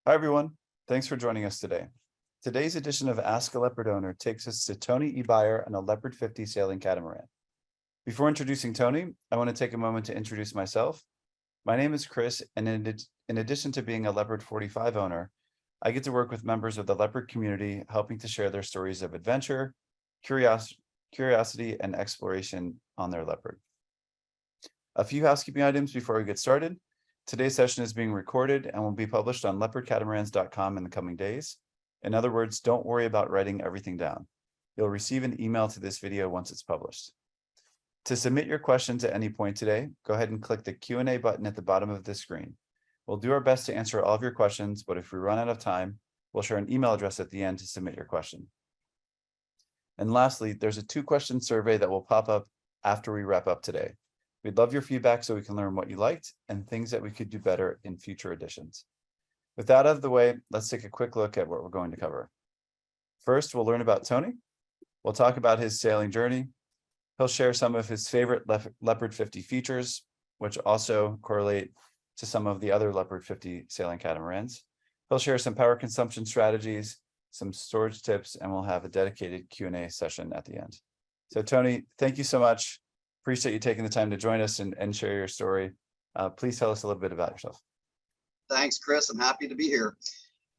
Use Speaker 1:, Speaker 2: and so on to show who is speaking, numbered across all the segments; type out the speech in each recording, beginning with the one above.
Speaker 1: Hi, everyone. Thanks for joining us today. Today's edition of Ask a Leopard Owner takes us to Tony E. Beyer on a Leopard 50 sailing catamaran. Before introducing Tony, I want to take a moment to introduce myself. My name is Chris, and in addition to being a Leopard 45 owner, I get to work with members of the Leopard community, helping to share their stories of adventure, curiosity, and exploration on their Leopard. A few housekeeping items before we get started. Today's session is being recorded and will be published on leopardcatamarans.com in the coming days. In other words, don't worry about writing everything down. You'll receive an email to this video once it's published. To submit your questions at any point today, go ahead and click the Q&A button at the bottom of the screen. We'll do our best to answer all of your questions, but if we run out of time, we'll share an email address at the end to submit your question. And lastly, there's a 2-question survey that will pop up after we wrap up today. We'd love your feedback so we can learn what you liked and things that we could do better in future editions. With that out of the way, let's take a quick look at what we're going to cover. First, we'll learn about Tony. We'll talk about his sailing journey. He'll share some of his favorite Leopard 50 features, which also correlate to some of the other Leopard 50 sailing catamarans. He'll share some power consumption strategies, some storage tips, and we'll have a dedicated Q&A session at the end. So Tony, thank you so much. Appreciate you taking the time to join us and share your story. Please tell us a little bit about yourself.
Speaker 2: Thanks, Chris. I'm happy to be here.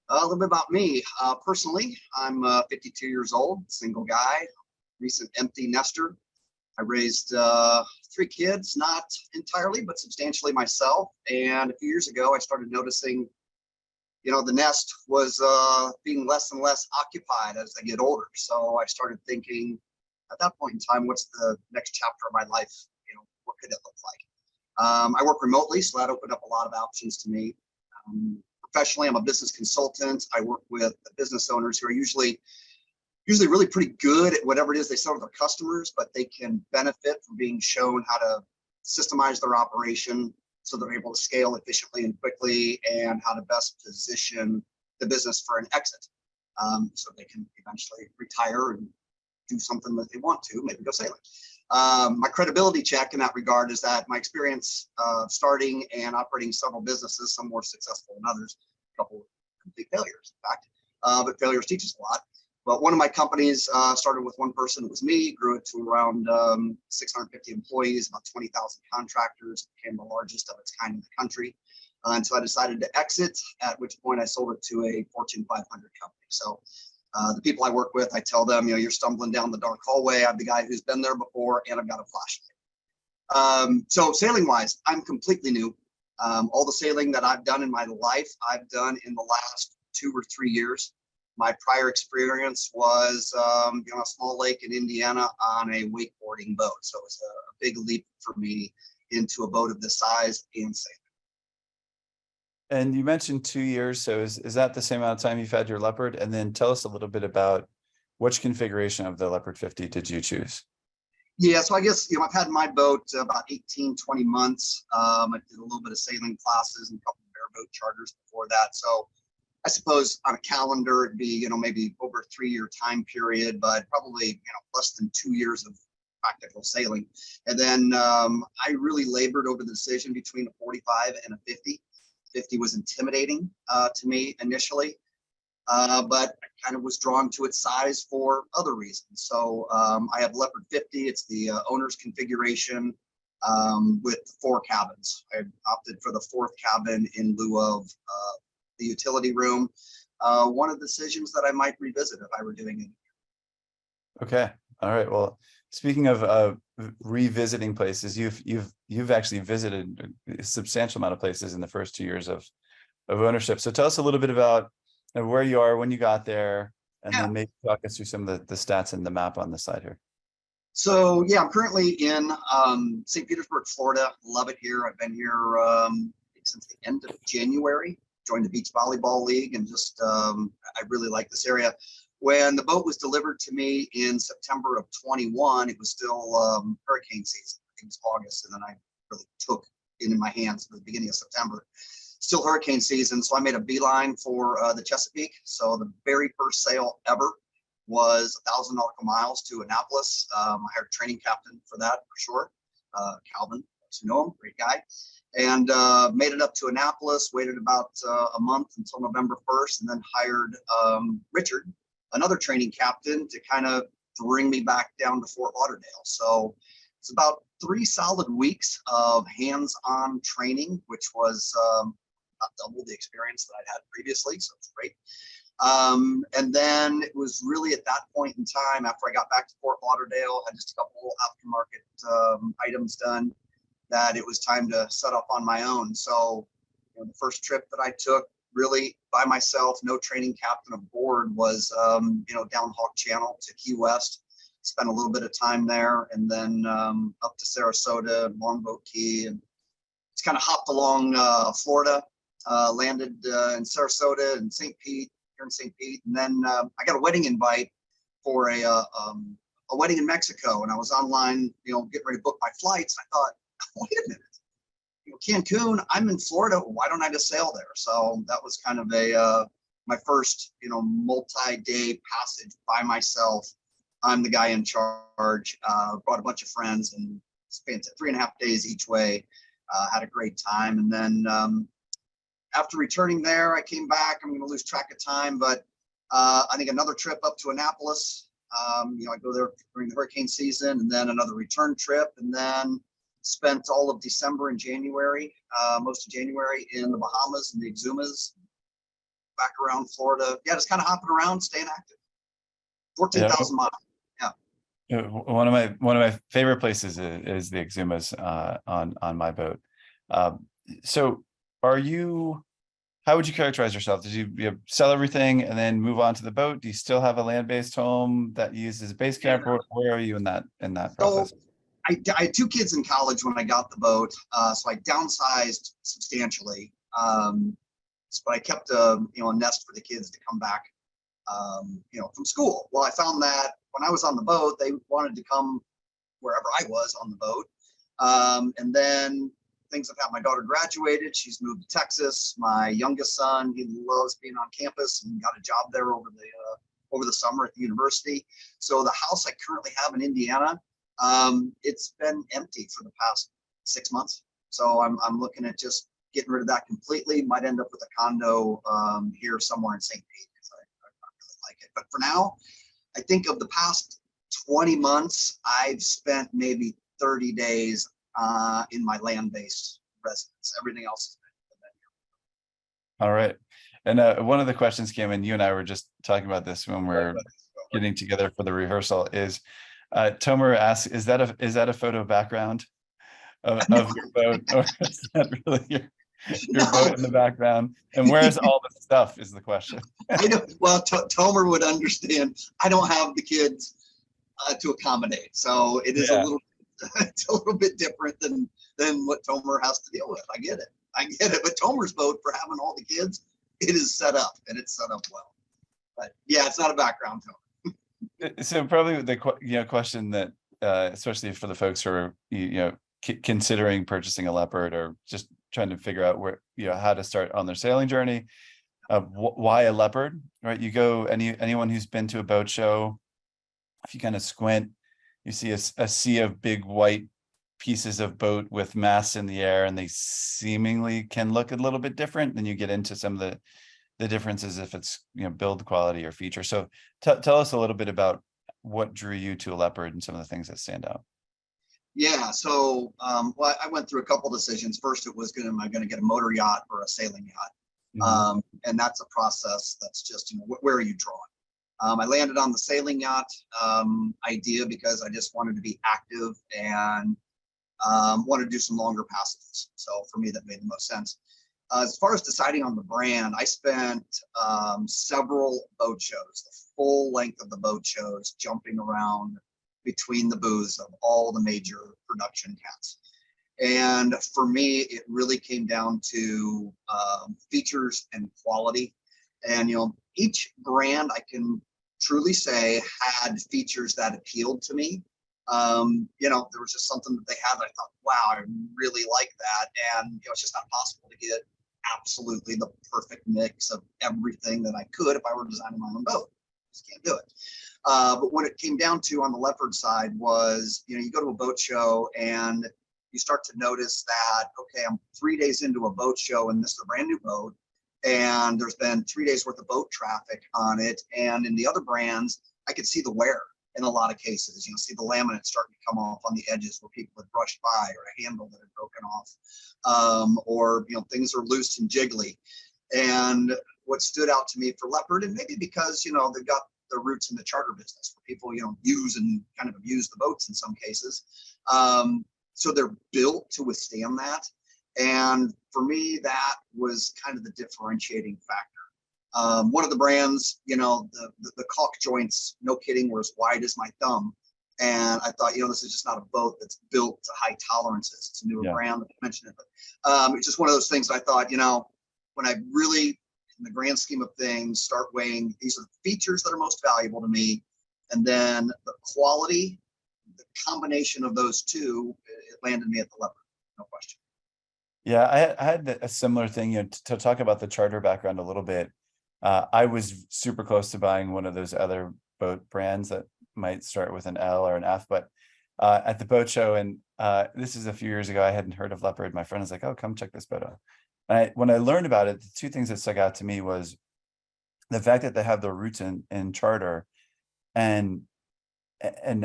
Speaker 2: A little bit about me. Personally, I'm 52 years old, single guy, recent empty nester. I raised 3 kids, not entirely, but substantially myself. And a few years ago, I started noticing, the nest was being less and less occupied as I get older. So I started thinking, at that point in time, what's the next chapter of my life? What could it look like? I work remotely, so that opened up a lot of options to me. Professionally, I'm a business consultant. I work with business owners who are usually really pretty good at whatever it is they sell to their customers, but they can benefit from being shown how to systemize their operation so they're able to scale efficiently and quickly, and how to best position the business for an exit, so they can eventually retire and do something that they want to, maybe go sailing. My credibility check in that regard is that my experience starting and operating several businesses, some more successful than others, a couple of complete failures, in fact, but failures teach us a lot. But one of my companies started with one person, it was me, grew it to around 650 employees, about 20,000 contractors, became the largest of its kind in the country. And so I decided to exit, at which point I sold it to a Fortune 500 company. So the people I work with, I tell them, you're stumbling down the dark hallway. I'm the guy who's been there before, and I've got a flashlight. So sailing wise, I'm completely new. All the sailing that I've done in my life, I've done in the last 2 or 3 years. My prior experience was on a small lake in Indiana on a wakeboarding boat. So it was a big leap for me into a boat of this size and sailing.
Speaker 1: And you mentioned 2 years. So is that the same amount of time you've had your Leopard? And then tell us a little bit about which configuration of the Leopard 50 did you choose?
Speaker 2: Yeah, so I guess, I've had my boat about 18, 20 months. I did a little bit of sailing classes and a couple of bareboat charters before that. So I suppose on a calendar, it'd be, maybe over a 3-year time period, but probably, less than 2 years of practical sailing. And then I really labored over the decision between a 45 and a 50. 50 was intimidating to me initially, but I kind of was drawn to its size for other reasons. So I have Leopard 50. It's the owner's configuration with 4 cabins. I opted for the 4th cabin in lieu of the utility room. One of the decisions that I might revisit if I were doing it.
Speaker 1: Okay. All right. Well, speaking of revisiting places, you've actually visited a substantial amount of places in the first 2 years of ownership. So tell us a little bit about where you are, when you got there, and then maybe talk us through some of the stats and the map on the side here.
Speaker 2: So yeah, I'm currently in St. Petersburg, Florida. Love it here. I've been here since the end of January. Joined the beach volleyball league, and just I really like this area. When the boat was delivered to me in September of 21, it was still hurricane season. I think it was August, and then I really took it in my hands at the beginning of September. Still hurricane season, so I made a beeline for the Chesapeake. So the very first sail ever was 1,000 nautical miles to Annapolis. I hired a training captain for that, for sure, Calvin. folks who know him, great guy. And made it up to Annapolis, waited about a month until November 1st, and then hired Richard, another training captain, to kind of bring me back down to Fort Lauderdale. So it's about 3 solid weeks of hands-on training, which was about double the experience that I'd had previously, so it's great. And then it was really at that point in time, after I got back to Fort Lauderdale, had just a couple aftermarket items done, that it was time to set off on my own. So, you know, the first trip that I took really by myself, no training captain aboard, was, you know, down Hawk Channel to Key West, spent a little bit of time there, and then up to Sarasota, Longboat Key, and just kind of hopped along Florida, landed in Sarasota and St. Pete, here in St. Pete. And then I got a wedding invite for a wedding in Mexico, and I was online, you know, getting ready to book my flights. I thought, wait a minute, you know, Cancun, I'm in Florida, why don't I just sail there? So that was kind of a my first, you know, multi-day passage by myself. I'm the guy in charge. Brought a bunch of friends and spent 3.5 days each way. Had a great time. And then after returning there, I came back. I'm going to lose track of time, but I think another trip up to Annapolis. You know, I go there during the hurricane season, and then another return trip, and then spent all of December and January, most of January, in the Bahamas and the Exumas, back around Florida. Yeah, just kind of hopping around, staying active. 14,000 miles. Yeah.
Speaker 1: One of my favorite places is the Exumas on my boat. So how would you characterize yourself? Did you sell everything and then move on to the boat? Do you still have a land-based home that you use as a base camp? Where are you in that process?
Speaker 2: So I had 2 kids in college when I got the boat, so I downsized substantially. But I kept a nest for the kids to come back, you know, from school. Well, I found that when I was on the boat, they wanted to come wherever I was on the boat, and then things have happened. My daughter graduated. She's moved to Texas. My youngest son, he loves being on campus and got a job there over the summer at the university. So the house I currently have in Indiana, it's been empty for the past 6 months. So I'm looking at just getting rid of that completely. Might end up with a condo here somewhere in St. Pete, because I really like it. But for now, I think of the past 20 months, I've spent maybe 30 days in my land-based residence. Everything else has been here.
Speaker 1: All right. And one of the questions came in, you and I were just talking about this when we're getting together for the rehearsal, is Tomer asks, is that a photo background of your boat, or is that really your boat in the background? And where's all the stuff is the question.
Speaker 2: I know. Well, Tomer would understand. I don't have the kids to accommodate, so it is it's a little bit different than what Tomer has to deal with. I get it. But Tomer's boat, for having all the kids, it is set up, and it's set up well. But yeah, it's not a background, Tomer.
Speaker 1: So probably the question that especially for the folks who are considering purchasing a Leopard, or just trying to figure out where how to start on their sailing journey, why a Leopard, right? You go, anyone who's been to a boat show, if you kind of squint, you see a sea of big white pieces of boat with masts in the air, and they seemingly can look a little bit different. Then you get into some of the differences, if it's build quality or feature. So tell us a little bit about what drew you to a Leopard and some of the things that stand out.
Speaker 2: Yeah, so well, I went through a couple decisions. First, it was am I going to get a motor yacht or a sailing yacht? And that's a process that's just, where are you drawing? I landed on the sailing yacht idea because I just wanted to be active and wanted to do some longer passages. So for me, that made the most sense. As far as deciding on the brand, I spent several boat shows, the full length of the boat shows, jumping around between the booths of all the major production cats. And for me, it really came down to features and quality. And, each brand, I can truly say, had features that appealed to me. There was just something that they had that I thought, wow, I really like that. And, it's just not possible to get absolutely the perfect mix of everything that I could if I were designing my own boat. Just can't do it. But what it came down to on the Leopard side was, you go to a boat show and, you start to notice that, okay, I'm 3 days into a boat show and this is a brand new boat. And there's been 3 days worth of boat traffic on it. And in the other brands, I could see the wear in a lot of cases. See the laminate starting to come off on the edges where people had brushed by, or a handle that had broken off, or things are loose and jiggly. And what stood out to me for Leopard, and maybe because they've got their roots in the charter business, where people use and kind of abuse the boats in some cases, so they're built to withstand that. And for me, that was kind of the differentiating factor. One of the brands, the caulk joints, no kidding, were as wide as my thumb. And I thought, this is just not a boat that's built to high tolerances. It's a newer brand, I mentioned it, but it's just one of those things that I thought, when I really, in the grand scheme of things, start weighing, these are the features that are most valuable to me. And then the quality, the combination of those two, it landed me at the Leopard, no question.
Speaker 1: Yeah, I had a similar thing, to talk about the charter background a little bit. I was super close to buying one of those other boat brands that might start with an L or an F, but at the boat show, and this is a few years ago, I hadn't heard of Leopard. My friend was like, "Oh, come check this boat out." And when I learned about it, the two things that stuck out to me was the fact that they have their roots in charter, and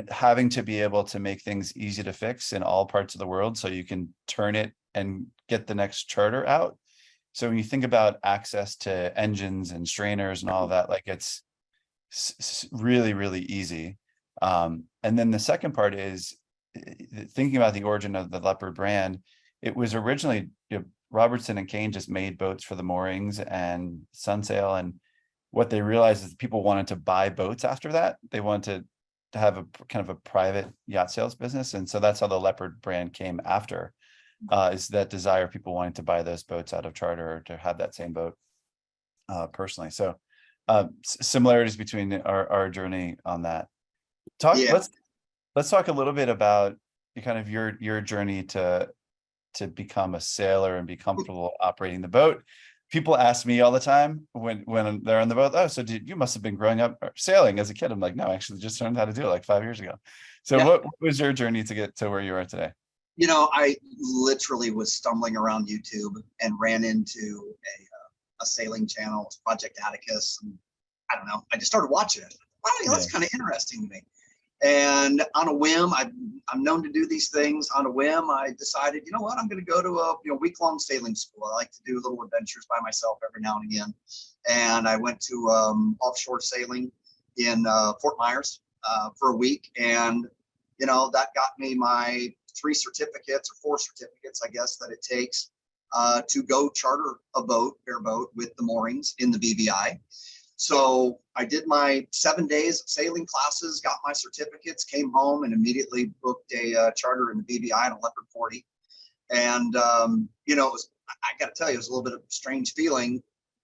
Speaker 1: having to be able to make things easy to fix in all parts of the world, so you can turn it and get the next charter out. So when you think about access to engines and strainers and all of that, like it's really, really easy. And then the second part is thinking about the origin of the Leopard brand. It was originally, Robertson and Kane just made boats for the moorings and Sunsail, and what they realized is people wanted to buy boats after that. They wanted to have a kind of a private yacht sales business, and so that's how the Leopard brand came after. Is that desire, people wanting to buy those boats out of charter, or to have that same boat personally. So similarities between our journey on that. Let's talk a little bit about your journey to become a sailor and be comfortable operating the boat. People ask me all the time when they're on the boat, "Oh, so you must have been growing up sailing as a kid." I'm like, "No, I actually just learned how to do it like 5 years ago." So what was your journey to get to where you are today?
Speaker 2: I literally was stumbling around YouTube and ran into a sailing channel, Project Atticus, and I don't know, I just started watching it. Wow, that's kind of interesting to me. And on a whim, I'm known to do these things. On a whim, I decided, you know what, I'm going to go to a week-long sailing school. I like to do little adventures by myself every now and again. And I went to offshore sailing in Fort Myers for a week, and that got me my 3 certificates, or 4 certificates, I guess, that it takes to go charter a boat, bareboat, with the moorings in the BVI. So I did my 7 days of sailing classes, got my certificates, came home, and immediately booked a charter in the BVI on a Leopard 40. And, it was, I got to tell you, it was a little bit of a strange feeling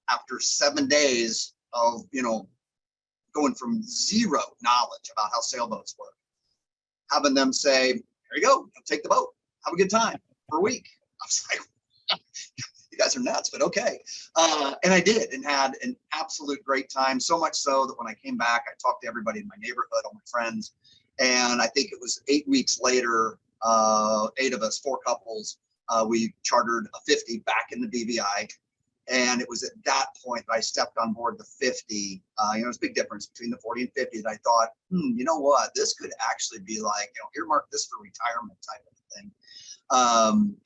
Speaker 2: after 7 days of, going from zero knowledge about how sailboats work, having them say, "There you go, take the boat, have a good time for a week." I was like, "You guys are nuts," but okay. And I did, and had an absolute great time. So much so that when I came back, I talked to everybody in my neighborhood, all my friends. And I think it was 8 weeks later, 8 of us, 4 couples, we chartered a 50 back in the BVI. And it was at that point that I stepped on board the 50. There's a big difference between the 40 and 50, that I thought, you know what, this could actually be like, earmark this for retirement type of thing.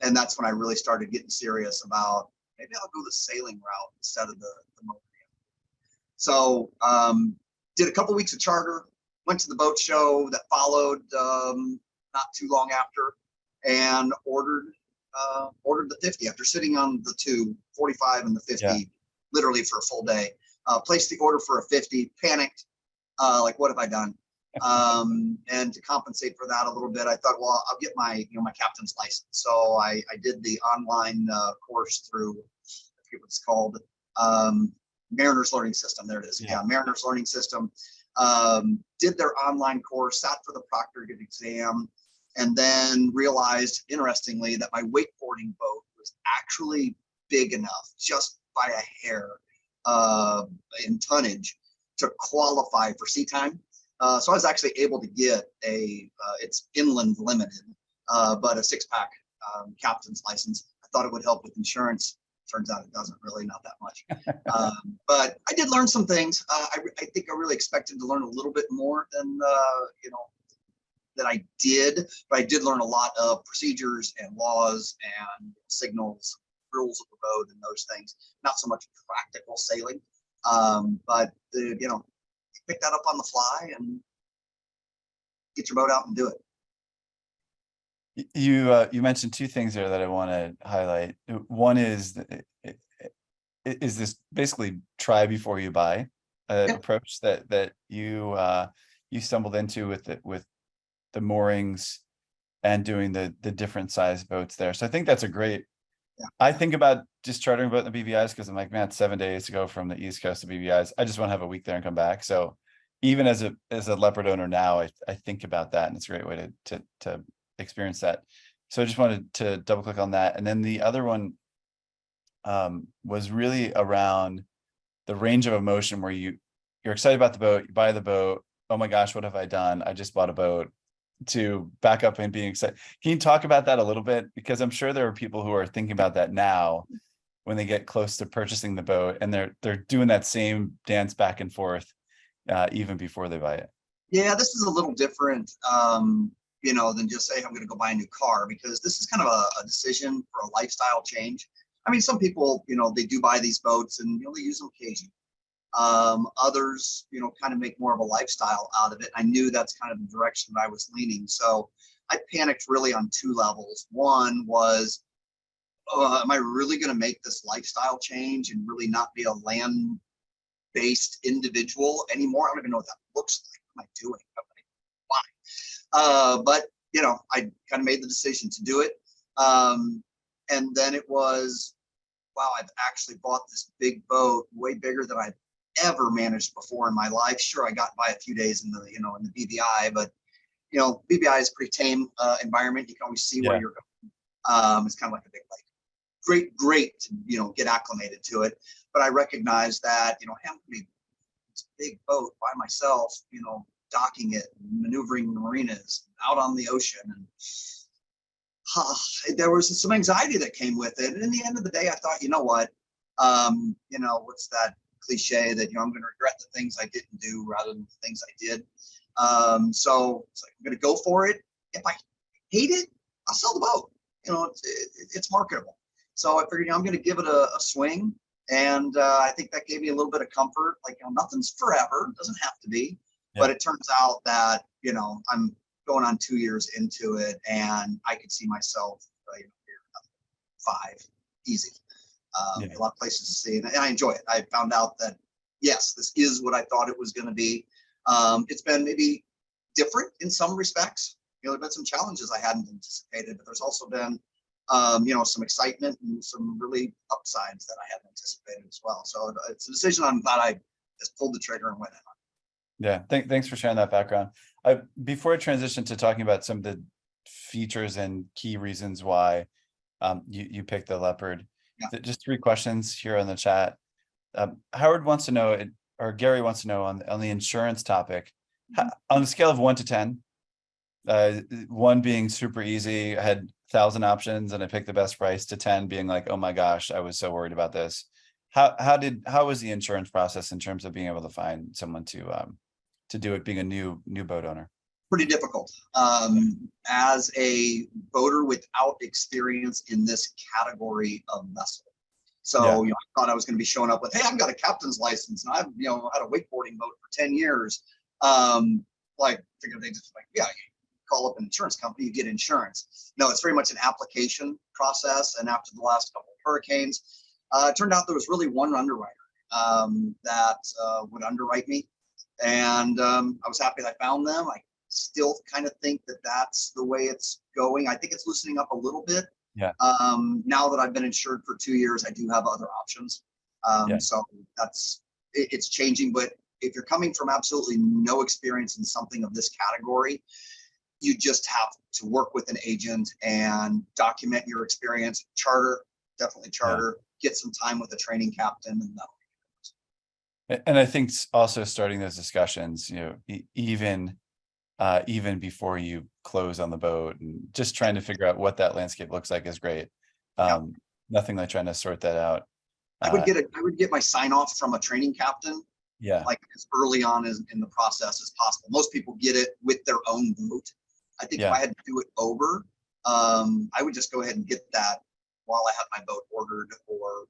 Speaker 2: And that's when I really started getting serious about, maybe I'll go the sailing route instead of the motor. So did a couple weeks of charter, went to the boat show that followed not too long after, and ordered the 50 after sitting on the 45 and the 50 literally for a full day. Placed the order for a 50, panicked, like, what have I done? And to compensate for that a little bit, I thought, well, I'll get my my captain's license. So I did the online course through, I forget what it's called, Mariner's Learning System. There it is. Yeah, Mariner's Learning System. Did their online course, sat for the proctored exam, and then realized, interestingly, that my wakeboarding boat was actually big enough, just by a hair, in tonnage, to qualify for sea time. So I was actually able to get it's inland limited, but a 6-pack captain's license. I thought it would help with insurance. Turns out it doesn't really, not that much. But I did learn some things. I think I really expected to learn a little bit more than, that I did, but I did learn a lot of procedures and laws and signals, rules of the road and those things. Not so much practical sailing, but you pick that up on the fly and get your boat out and do it.
Speaker 1: You mentioned two things there that I want to highlight. One is this basically try before you buy approach that you stumbled into with the moorings and doing the different size boats there. So I think that's a great. I think about just chartering a boat in the BVIs because I'm like, man, it's 7 days to go from the East Coast to BVIs. I just want to have a week there and come back. So even as a Leopard owner now, I think about that, and it's a great way to experience that. So I just wanted to double click on that. And then the other one was really around the range of emotion where you're excited about the boat, you buy the boat, oh my gosh, what have I done? I just bought a boat, to back up and being excited. Can you talk about that a little bit? Because I'm sure there are people who are thinking about that now when they get close to purchasing the boat, and they're doing that same dance back and forth even before they buy it.
Speaker 2: Yeah, this is a little different, than just say, I'm going to go buy a new car, because this is kind of a decision for a lifestyle change. I mean, some people, they do buy these boats and they use them occasionally. Others, kind of make more of a lifestyle out of it. I knew that's kind of the direction that I was leaning. So I panicked really on two levels. One was, am I really going to make this lifestyle change and really not be a land-based individual anymore? I don't even know what that looks like. What am I doing? Why? But, I kind of made the decision to do it. And then it was, wow, I've actually bought this big boat, way bigger than I've ever managed before in my life. Sure, I got by a few days in the in the BVI, but BVI is a pretty tame environment. You can always see where you're going. It's kind of like a big lake. Great to get acclimated to it. But I recognize that having this big boat by myself, docking it, maneuvering the marinas, out on the ocean, and there was some anxiety that came with it. And in the end of the day, I thought, what's that cliche that I'm going to regret the things I didn't do rather than the things I did. So it's like, I'm going to go for it. If I hate it, I'll sell the boat. It's marketable. So I figured I'm going to give it a swing, and I think that gave me a little bit of comfort. Like nothing's forever, it doesn't have to be. But it turns out that I'm going on 2 years into it, and I could see myself here 5 easy. A lot of places to see, and I enjoy it. I found out that yes, this is what I thought it was going to be. It's been maybe different in some respects. There've been some challenges I hadn't anticipated, but there's also been some excitement and some really upsides that I hadn't anticipated as well. So it's a decision I'm glad I just pulled the trigger and went in on.
Speaker 1: Yeah, thanks for sharing that background. Before I transition to talking about some of the features and key reasons why you picked the Leopard, just 3 questions here on the chat. Howard wants to know, or Gary wants to know on the insurance topic, on a scale of 1 to 10, 1 being super easy, I had 1,000 options and I picked the best price, to 10 being like, oh my gosh, I was so worried about this. How was the insurance process in terms of being able to find someone to do it, being a new boat owner?
Speaker 2: Pretty difficult. As a boater without experience in this category of vessel. So, I thought I was going to be showing up with, hey, I've got a captain's license and I've, had a wakeboarding boat for 10 years. Figured they just you call up an insurance company, you get insurance. No, it's very much an application process. And after the last couple of hurricanes, it turned out there was really one underwriter that would underwrite me. And I was happy that I found them. I still kind of think that that's the way it's going. I think it's loosening up a little bit. Now that I've been insured for 2 years, I do have other options. So it's changing. But if you're coming from absolutely no experience in something of this category, you just have to work with an agent and document your experience. Definitely charter, get some time with a training captain, and that'll.
Speaker 1: And I think also starting those discussions, even before you clothes on the boat, and just trying to figure out what that landscape looks like is great. Nothing like trying to sort that out.
Speaker 2: I would get my sign off from a training captain,
Speaker 1: Yeah.
Speaker 2: like as early on as in the process as possible. Most people get it with their own boat. I think if I had to do it over, I would just go ahead and get that while I had my boat ordered, or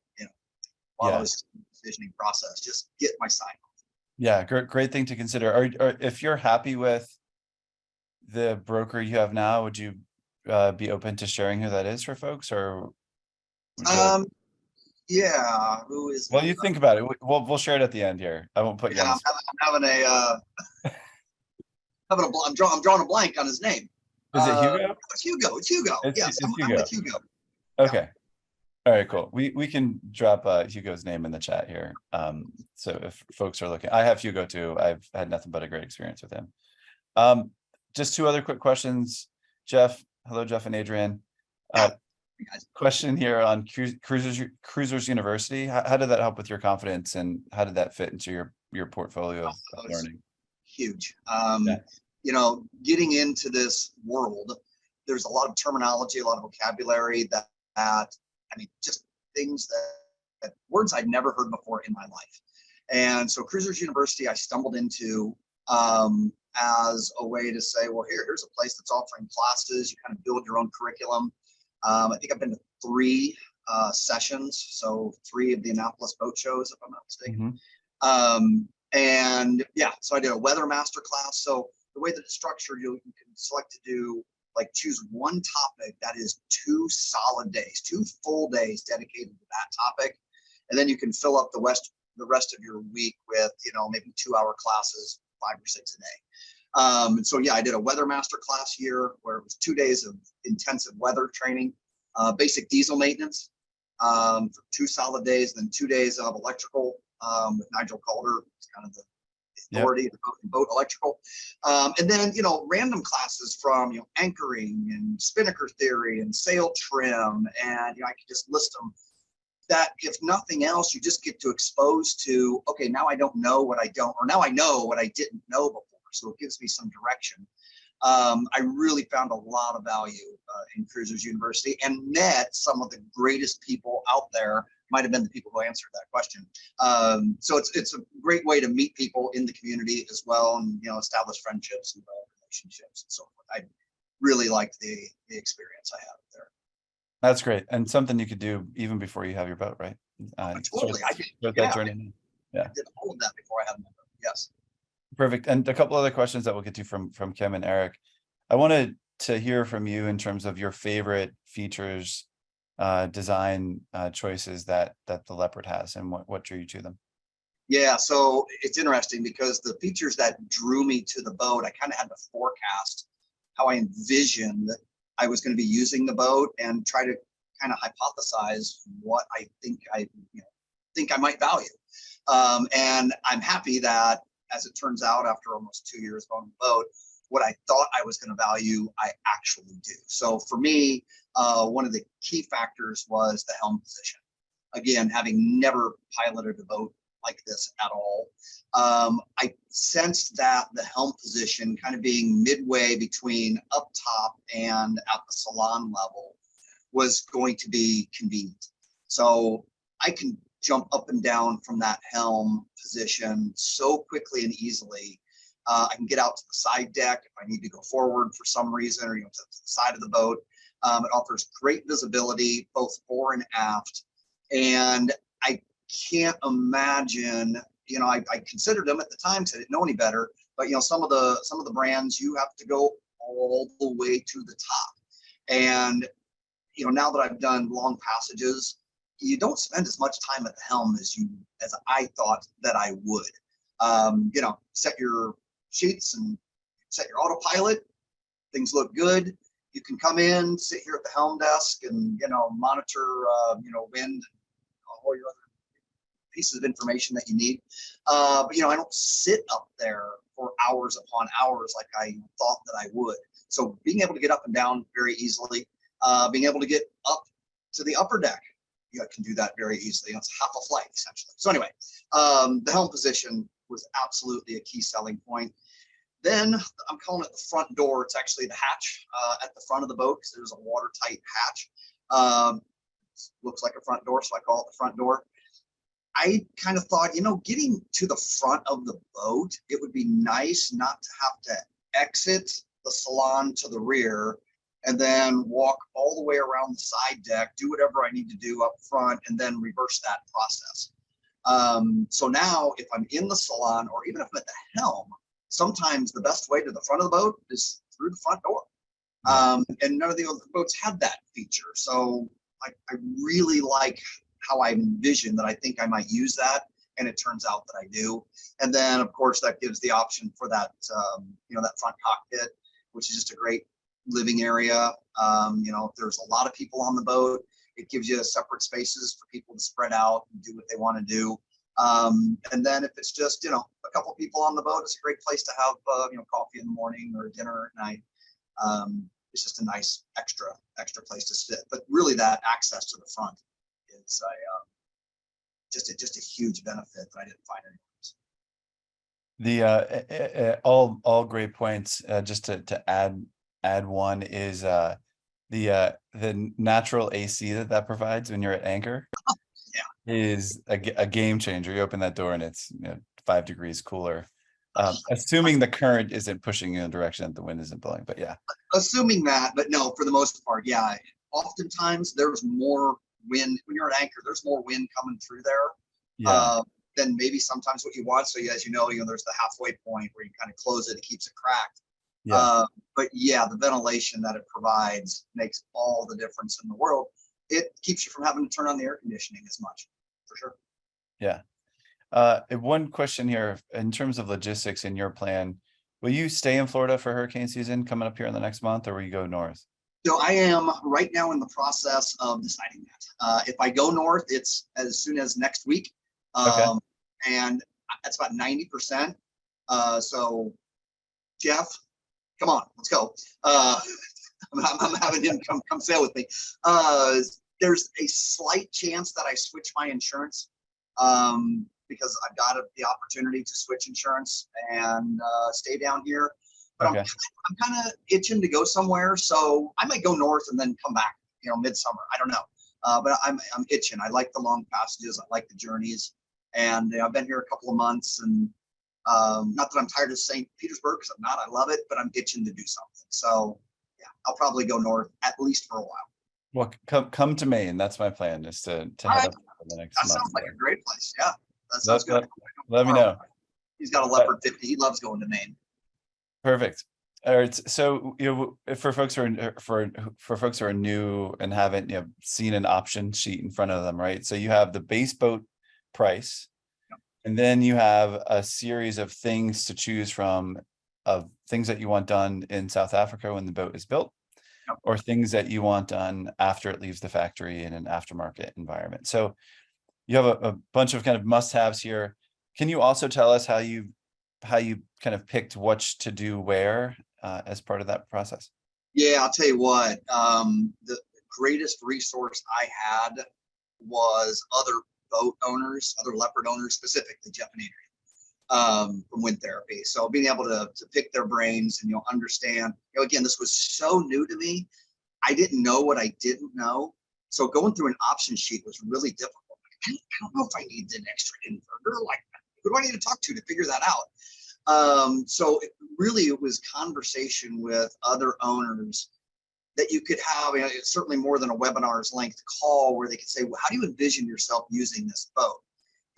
Speaker 2: while I was in the decisioning process, just get my sign off.
Speaker 1: Yeah, great thing to consider. Or if you're happy with the broker you have now, would you be open to sharing who that is for folks, or
Speaker 2: yeah, who is
Speaker 1: well, you think about it. We'll share it at the end here. I won't put you on the spot.
Speaker 2: I'm I'm drawing a blank on his name.
Speaker 1: Is it Hugo?
Speaker 2: It's Hugo. It's Hugo. Yes, I'm with Hugo.
Speaker 1: Okay. All right, cool. We can drop Hugo's name in the chat here. So if folks are looking, I have Hugo too. I've had nothing but a great experience with him. Just two other quick questions. Jeff, hello, Jeff and Adrian. Question here on Cruisers University. How did that help with your confidence, and how did that fit into your portfolio of learning?
Speaker 2: Huge. Getting into this world, there's a lot of terminology, a lot of vocabulary that just things that words I'd never heard before in my life. And so Cruisers University, I stumbled into as a way to say, well, here's a place that's offering classes. You kind of build your own curriculum. I think I've been to 3 sessions, so 3 of the Annapolis boat shows, if I'm not mistaken. So I did a weather master class. So the way that it's structured, you can select to do, choose one topic that is 2 solid days, 2 full days dedicated to that topic. And then you can fill up the rest of your week with, maybe 2-hour classes, 5 or 6 a day. And so, I did a weather master class here where it was 2 days of intensive weather training, basic diesel maintenance for 2 solid days, then 2 days of electrical with Nigel Calder, kind of the authority of boat electrical. And then, random classes from, anchoring and spinnaker theory and sail trim. And, I could just list them. That if nothing else, you just get to expose to, okay, now I don't know what I don't, or now I know what I didn't know before. So it gives me some direction. I really found a lot of value in Cruisers University, and met some of the greatest people out there. Might have been the people who answered that question. So it's a great way to meet people in the community as well, and establish friendships and relationships and so forth. I really liked the experience I had there.
Speaker 1: That's great, and something you could do even before you have your boat, right?
Speaker 2: Totally. I did
Speaker 1: that journey.
Speaker 2: I did all of that before I had my boat. Yes.
Speaker 1: Perfect. And a couple other questions that we'll get to from Kim and Eric. I wanted to hear from you in terms of your favorite features, design choices that the Leopard has, and what drew you to them.
Speaker 2: Yeah, so it's interesting because the features that drew me to the boat, I kind of had to forecast how I envisioned I was going to be using the boat, and try to kind of hypothesize what I think I might value. And I'm happy that, as it turns out, after almost 2 years on the boat, what I thought I was going to value, I actually do. So for me, one of the key factors was the helm position. Again, having never piloted a boat like this at all, I sensed that the helm position, kind of being midway between up top and at the salon level, was going to be convenient. So I can jump up and down from that helm position so quickly and easily. I can get out to the side deck if I need to go forward for some reason, or to the side of the boat. It offers great visibility both fore and aft, and I can't imagine. I considered them at the time, so I didn't know any better. But some of the brands, you have to go all the way to the top, and now that I've done long passages, you don't spend as much time at the helm as I thought that I would. Set your sheets and set your autopilot. Things look good. You can come in, sit here at the helm desk, and monitor wind and all your other pieces of information that you need. But I don't sit up there for hours upon hours like I thought that I would. So being able to get up and down very easily, being able to get up to the upper deck, you can do that very easily. It's half a flight essentially. So anyway, the helm position was absolutely a key selling point. Then I'm calling it the front door. It's actually the hatch at the front of the boat because there's a watertight hatch. Looks like a front door, so I call it the front door. I kind of thought, getting to the front of the boat, it would be nice not to have to exit the salon to the rear and then walk all the way around the side deck, do whatever I need to do up front, and then reverse that process. So now if I'm in the salon or even if I'm at the helm, sometimes the best way to the front of the boat is through the front door. And none of the other boats had that feature. So I really like how I envision that. I think I might use that, and it turns out that I do. And then of course that gives the option for that, that front cockpit, which is just a great living area. If there's a lot of people on the boat, it gives you separate spaces for people to spread out and do what they want to do. And then if it's just, a couple people on the boat, it's a great place to have, coffee in the morning or dinner at night. It's just a nice extra place to sit. But really that access to the front is just a huge benefit that I didn't find anywhere else.
Speaker 1: All great points. Just to add one is the natural AC that provides when you're at anchor. Is a game changer. You open that door and it's 5 degrees cooler. Assuming the current isn't pushing in a direction that the wind isn't blowing, but yeah.
Speaker 2: Assuming that, but no, for the most part, yeah. Oftentimes there's more wind when you're at anchor. There's more wind coming through there than maybe sometimes what you want. So as you know, there's the halfway point where you kind of close it keeps it cracked. But yeah, the ventilation that it provides makes all the difference in the world. It keeps you from having to turn on the air conditioning as much, for sure.
Speaker 1: Yeah. One question here, in terms of logistics in your plan, will you stay in Florida for hurricane season coming up here in the next month, or will you go north?
Speaker 2: So I am right now in the process of deciding that. If I go north, it's as soon as next week. And that's about 90%. So Jeff, come on, let's go. I'm having him come sail with me. There's a slight chance that I switch my insurance because I've got the opportunity to switch insurance and stay down here. But I'm kind of itching to go somewhere, so I might go north and then come back, midsummer. I don't know, but I'm itching. I like the long passages. I like the journeys, and I've been here a couple of months, and not that I'm tired of St. Petersburg, because I'm not. I love it, but I'm itching to do something. So yeah, I'll probably go north at least for a while.
Speaker 1: Well, come to Maine. That's my plan, is to head up for the next month.
Speaker 2: That sounds like a great place. Yeah, that sounds good.
Speaker 1: Let me know.
Speaker 2: He's got a Leopard 50. He loves going to Maine.
Speaker 1: Perfect. All right. So for folks who are new and haven't seen an option sheet in front of them, right? So you have the base boat price, and then you have a series of things to choose from, of things that you want done in South Africa when the boat is built, or things that you want done after it leaves the factory in an aftermarket environment. So you have a bunch of kind of must-haves here. Can you also tell us how you kind of picked what to do where as part of that process?
Speaker 2: Yeah, I'll tell you what, the greatest resource I had was other boat owners, other Leopard owners, specifically Jeff and Adrian, from Wind Therapy. So being able to pick their brains and understand, again, this was so new to me. I didn't know what I didn't know. So going through an option sheet was really difficult. I don't know if I need an extra inverter. Like, who do I need to talk to figure that out? So it was conversation with other owners that you could have, it's certainly more than a webinar's length call where they could say, well, how do you envision yourself using this boat?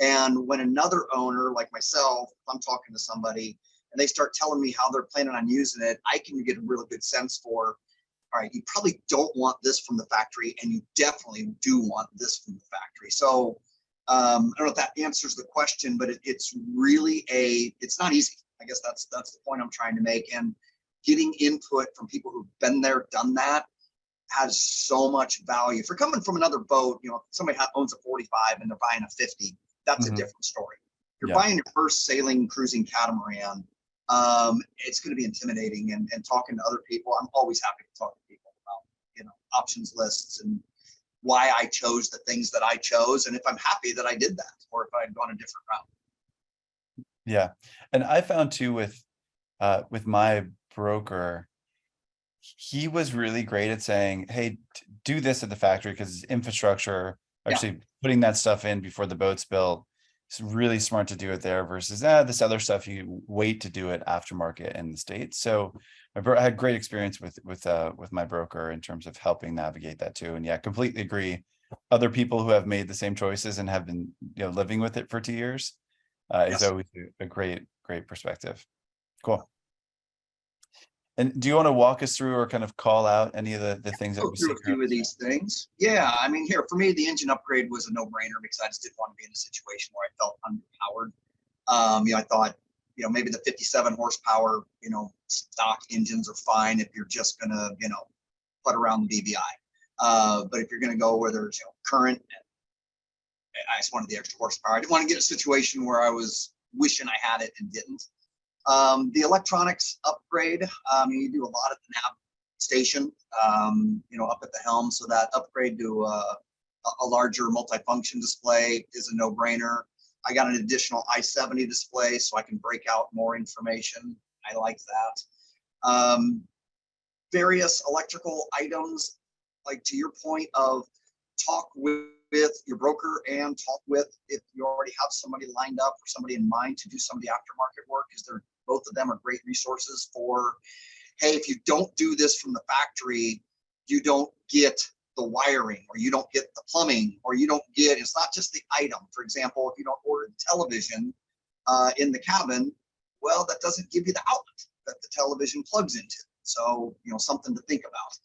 Speaker 2: And when another owner like myself, if I'm talking to somebody and they start telling me how they're planning on using it, I can get a really good sense for, all right, you probably don't want this from the factory, and you definitely do want this from the factory. So I don't know if that answers the question, but it's really it's not easy. I guess that's the point I'm trying to make. And getting input from people who've been there, done that, has so much value. If you're coming from another boat, somebody owns a 45 and they're buying a 50, that's a different story. If you're buying your first sailing, cruising catamaran, it's going to be intimidating. And talking to other people, I'm always happy to talk to people about, options lists and why I chose the things that I chose, and if I'm happy that I did that, or if I had gone a different route.
Speaker 1: Yeah. And I found too with with my broker, he was really great at saying, hey, do this at the factory because infrastructure,
Speaker 2: Yeah.
Speaker 1: actually putting that stuff in before the boat's built. It's really smart to do it there versus this other stuff you wait to do it aftermarket in the States. So I had great experience with my broker in terms of helping navigate that too. And yeah, completely agree. Other people who have made the same choices and have been living with it for 2 years is
Speaker 2: Yes.
Speaker 1: always a great perspective. Cool. And do you want to walk us through or kind of call out any of the things that
Speaker 2: Go
Speaker 1: we see
Speaker 2: through a few of these things. Yeah, I mean, here for me, the engine upgrade was a no-brainer because I just didn't want to be in a situation where I felt underpowered. I thought, maybe the 57 horsepower, stock engines are fine if you're just gonna, put around the BBI. But if you're gonna go where there's current, I just wanted the extra horsepower. I didn't want to get a situation where I was wishing I had it and didn't. The electronics upgrade, you do a lot at the nav station, up at the helm. So that upgrade to a larger multifunction display is a no-brainer. I got an additional I-70 display so I can break out more information. I like that. Various electrical items, like to your point of talk with your broker and talk with if you already have somebody lined up or somebody in mind to do some of the aftermarket work, because both of them are great resources for, hey, if you don't do this from the factory, you don't get the wiring, or you don't get the plumbing, or you don't get, it's not just the item. For example, if you don't order the television in the cabin, well, that doesn't give you the outlet that the television plugs into. So, something to think about.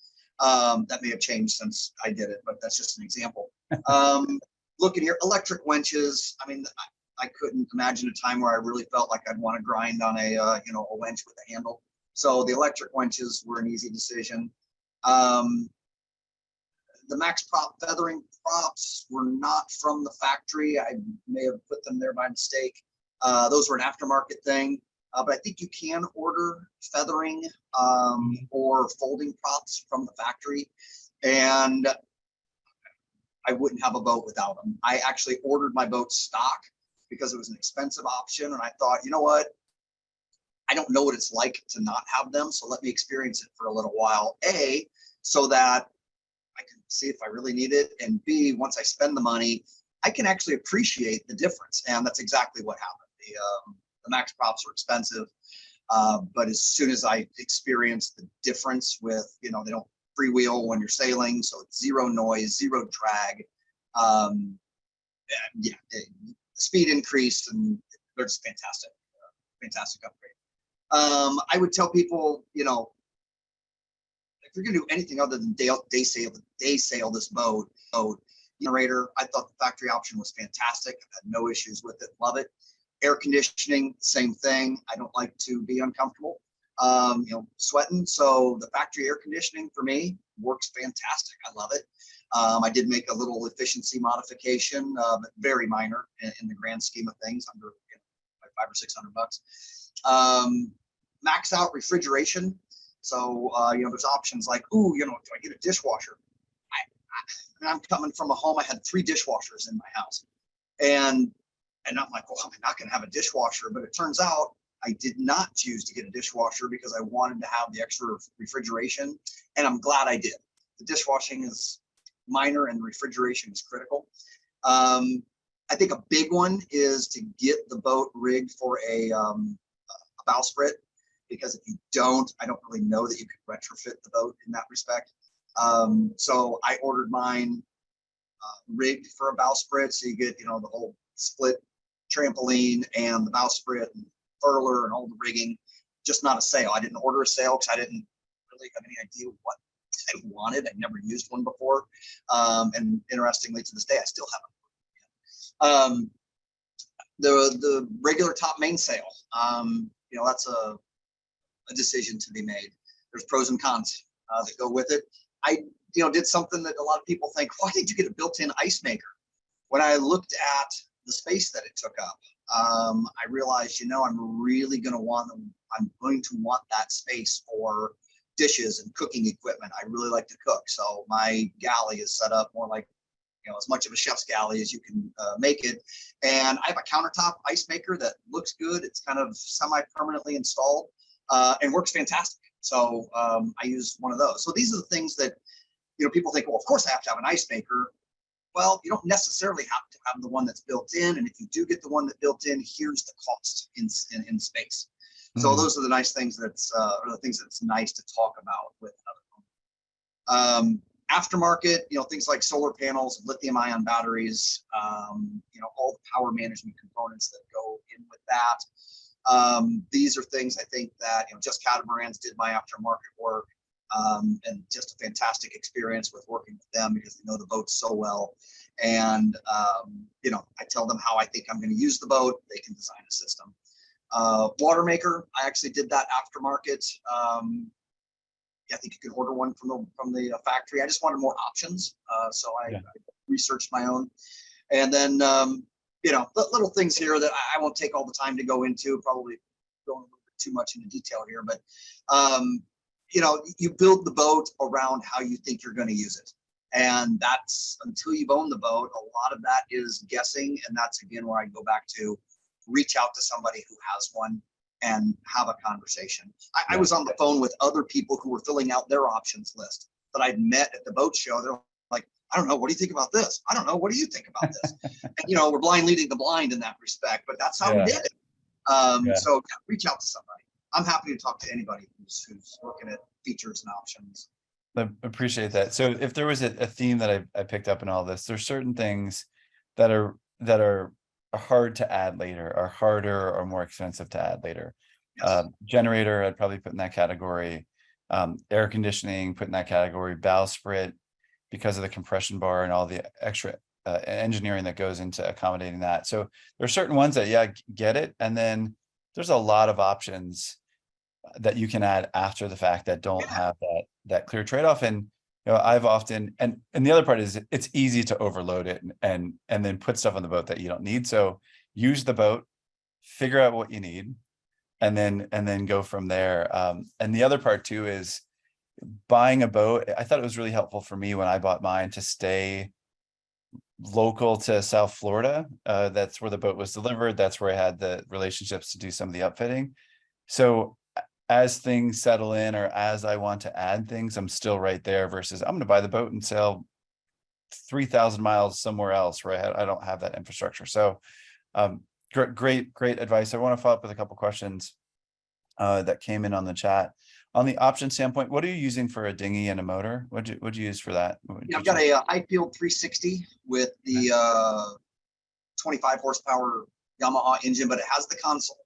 Speaker 2: That may have changed since I did it, but that's just an example. Looking here, electric winches. I mean, I couldn't imagine a time where I really felt like I'd want to grind on a winch with a handle. So the electric winches were an easy decision. The max prop feathering props were not from the factory. I may have put them there by mistake. Those were an aftermarket thing. But I think you can order feathering or folding props from the factory. And I wouldn't have a boat without them. I actually ordered my boat stock because it was an expensive option. And I thought, you know what? I don't know what it's like to not have them. So let me experience it for a little while. A, so that I can see if I really need it. And B, once I spend the money, I can actually appreciate the difference. And that's exactly what happened. The max props were expensive. But as soon as I experienced the difference with, they don't freewheel when you're sailing. So it's zero noise, zero drag. The speed increased and they're just fantastic, fantastic upgrade. I would tell people, if you're going to do anything other than day sail this boat, generator, I thought the factory option was fantastic. I had no issues with it. Love it. Air conditioning, same thing. I don't like to be uncomfortable, sweating. So the factory air conditioning for me works fantastic. I love it. I did make a little efficiency modification, but very minor in the grand scheme of things, under like $500 or $600. Max out refrigeration. So, there's options like, do I get a dishwasher? I'm coming from a home, I had 3 dishwashers in my house. And I'm like, well, I'm not going to have a dishwasher. But it turns out I did not choose to get a dishwasher because I wanted to have the extra refrigeration. And I'm glad I did. The dishwashing is minor and the refrigeration is critical. I think a big one is to get the boat rigged for a bowsprit, because if you don't, I don't really know that you could retrofit the boat in that respect. So I ordered mine rigged for a bowsprit. So you get, the whole split trampoline and the bowsprit and furler and all the rigging, just not a sail. I didn't order a sail because I didn't really have any idea what I wanted. I'd never used one before. And interestingly, to this day, I still haven't. The regular top mainsail, that's a decision to be made. There's pros and cons that go with it. I, did something that a lot of people think, why did you get a built-in ice maker? When I looked at the space that it took up, I realized, I'm really going to want that space for dishes and cooking equipment. I really like to cook. So my galley is set up more like, as much of a chef's galley as you can make it. And I have a countertop ice maker that looks good. It's kind of semi-permanently installed. and works fantastic. So I use one of those. So these are the things that, people think, well, of course I have to have an ice maker. Well, you don't necessarily have to have the one that's built in. And if you do get the one that's built in, here's the cost in space. So those are the nice things or the things that's nice to talk about with another phone. Aftermarket, things like solar panels, lithium ion batteries, all the power management components that go in with that. These are things I think that, just Catamarans did my aftermarket work, and just a fantastic experience with working with them because they know the boat so well. And, I tell them how I think I'm going to use the boat. They can design a system. Water maker, I actually did that aftermarket. I think you can order one from the factory. I just wanted more options, so I researched my own. And then little things here that I won't take all the time to go into. Probably going a little bit too much into detail here, but you build the boat around how you think you're going to use it, and that's until you've owned the boat. A lot of that is guessing, and that's again where I go back to reach out to somebody who has one and have a conversation. I was on the phone with other people who were filling out their options list that I'd met at the boat show. They're like, I don't know, what do you think about this? I don't know, what do you think about this? And, we're blind leading the blind in that respect, but that's how we did it. So reach out to somebody. I'm happy to talk to anybody who's looking at features and options.
Speaker 1: I appreciate that. So if there was a theme that I picked up in all this, there's certain things that are hard to add later, are harder or more expensive to add later.
Speaker 2: Yes.
Speaker 1: Generator, I'd probably put in that category. Air conditioning, put in that category. Bowsprit, because of the compression bar and all the extra engineering that goes into accommodating that. So there's certain ones that, get it. And then there's a lot of options that you can add after the fact that don't have that clear trade-off. And I've often, and the other part is it's easy to overload it and then put stuff on the boat that you don't need. So use the boat, figure out what you need, and then go from there. And the other part too is buying a boat. I thought it was really helpful for me when I bought mine to stay local to South Florida. That's where the boat was delivered. That's where I had the relationships to do some of the upfitting. So as things settle in, or as I want to add things, I'm still right there versus I'm going to buy the boat and sail 3,000 miles somewhere else where I don't have that infrastructure. So great advice. I want to follow up with a couple questions that came in on the chat. On the option standpoint, what are you using for a dinghy and a motor? What'd you use for that?
Speaker 2: I've got a high-field 360 with the 25 horsepower Yamaha engine, but it has the console.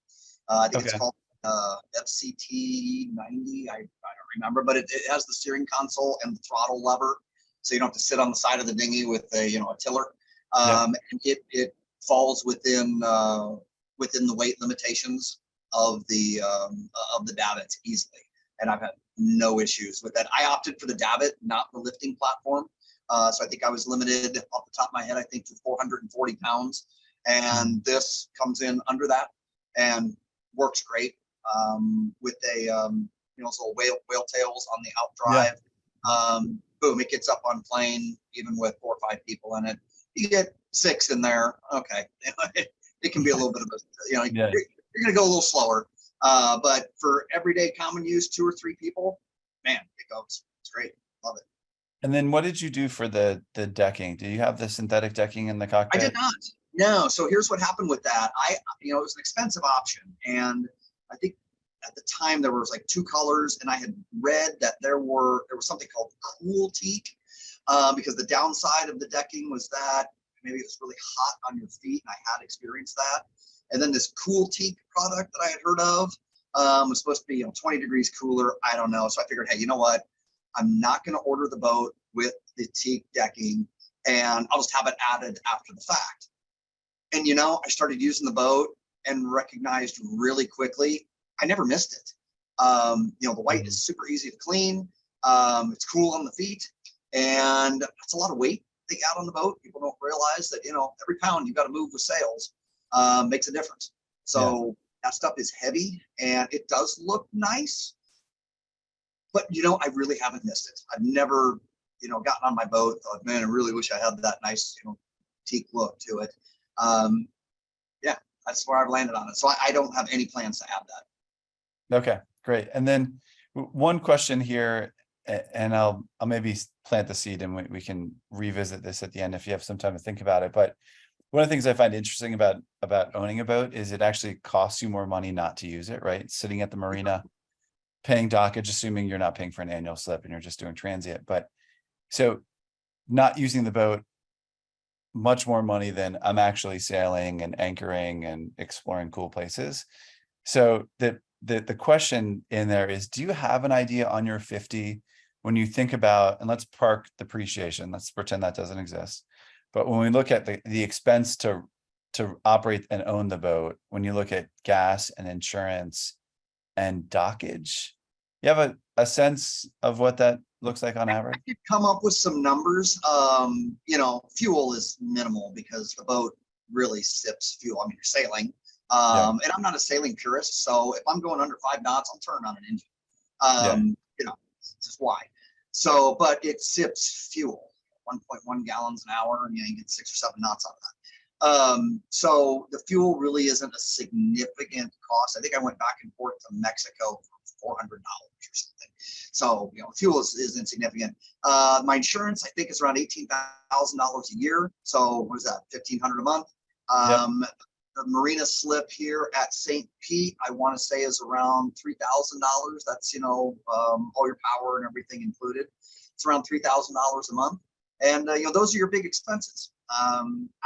Speaker 2: I think it's called FCT 90. I don't remember, but it has the steering console and the throttle lever, so you don't have to sit on the side of the dinghy with a tiller. And it falls within the weight limitations of the davits easily, and I've had no issues with that. I opted for the davit, not the lifting platform, so I think I was limited off the top of my head, I think, to 440 pounds, and this comes in under that and works great. With a those little whale tails on the outdrive. Boom, it gets up on plane even with 4 or 5 people in it. You get 6 in there, okay. It can be a little bit of a, you're gonna go a little slower, but for everyday common use, 2 or 3 people, man, it goes. It's great, love it.
Speaker 1: And then what did you do for the decking? Do you have the synthetic decking in the cockpit?
Speaker 2: I did not. No. So here's what happened with that. It was an expensive option, and I think at the time there was like 2 colors, and I had read that there was something called cool teak, because the downside of the decking was that maybe it was really hot on your feet, and I had experienced that. And then this cool teak product that I had heard of was supposed to be 20 degrees cooler. I don't know. So I figured, hey, you know what? I'm not going to order the boat with the teak decking, and I'll just have it added after the fact. And I started using the boat and recognized really quickly I never missed it. The white is super easy to clean. It's cool on the feet, and it's a lot of weight they got on the boat. People don't realize that every pound you got to move with sails makes a difference. So that stuff is heavy, and it does look nice, but I really haven't missed it. I've never gotten on my boat, thought, man, I really wish I had that nice teak look to it. That's where I've landed on it. So I don't have any plans to add that.
Speaker 1: Okay, Great. And then one question here, and I'll maybe plant the seed and we can revisit this at the end if you have some time to think about it. But one of the things I find interesting about owning a boat is it actually costs you more money not to use it, right? Sitting at the marina, paying dockage, assuming you're not paying for an annual slip and you're just doing transient. But so not using the boat, much more money than I'm actually sailing and anchoring and exploring cool places. So the question in there is, do you have an idea on your 50 when you think about, and let's park depreciation, let's pretend that doesn't exist. But when we look at the expense to operate and own the boat, when you look at gas and insurance and dockage, you have a sense of what that looks like on average?
Speaker 2: I could come up with some numbers. Fuel is minimal because the boat really sips fuel. I mean, you're sailing. And I'm not a sailing purist, so if I'm going under 5 knots, I'll turn on an engine. It's just why. So, but it sips fuel, 1.1 gallons an hour, and you get 6 or 7 knots out of that. So the fuel really isn't a significant cost. I think I went back and forth to Mexico for $400 or something. So, fuel is insignificant. My insurance, I think, is around $18,000 a year. So what is that, $1,500 a month? The marina slip here at St. Pete, I want to say, is around $3,000. That's, all your power and everything included. It's around $3,000 a month. And, those are your big expenses.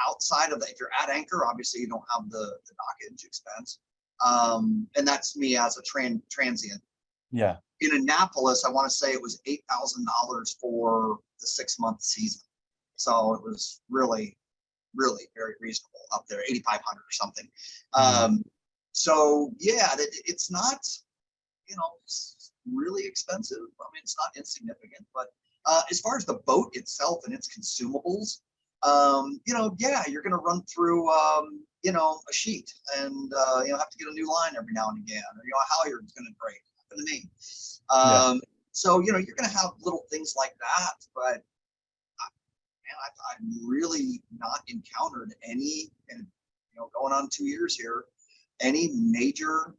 Speaker 2: Outside of that, if you're at anchor, obviously you don't have the dockage expense. And that's me as a transient.
Speaker 1: Yeah.
Speaker 2: In Annapolis, I want to say it was $8,000 for the 6-month season. So it was really very reasonable up there, 8,500 or something. So yeah, it's not, it's really expensive. I mean, it's not insignificant, but as far as the boat itself and its consumables, you're going to run through, a sheet and, have to get a new line every now and again, or, a halyard's going to break. For the name. So, you're going to have little things like that, but I've really not encountered any, and going on 2 years here, any major,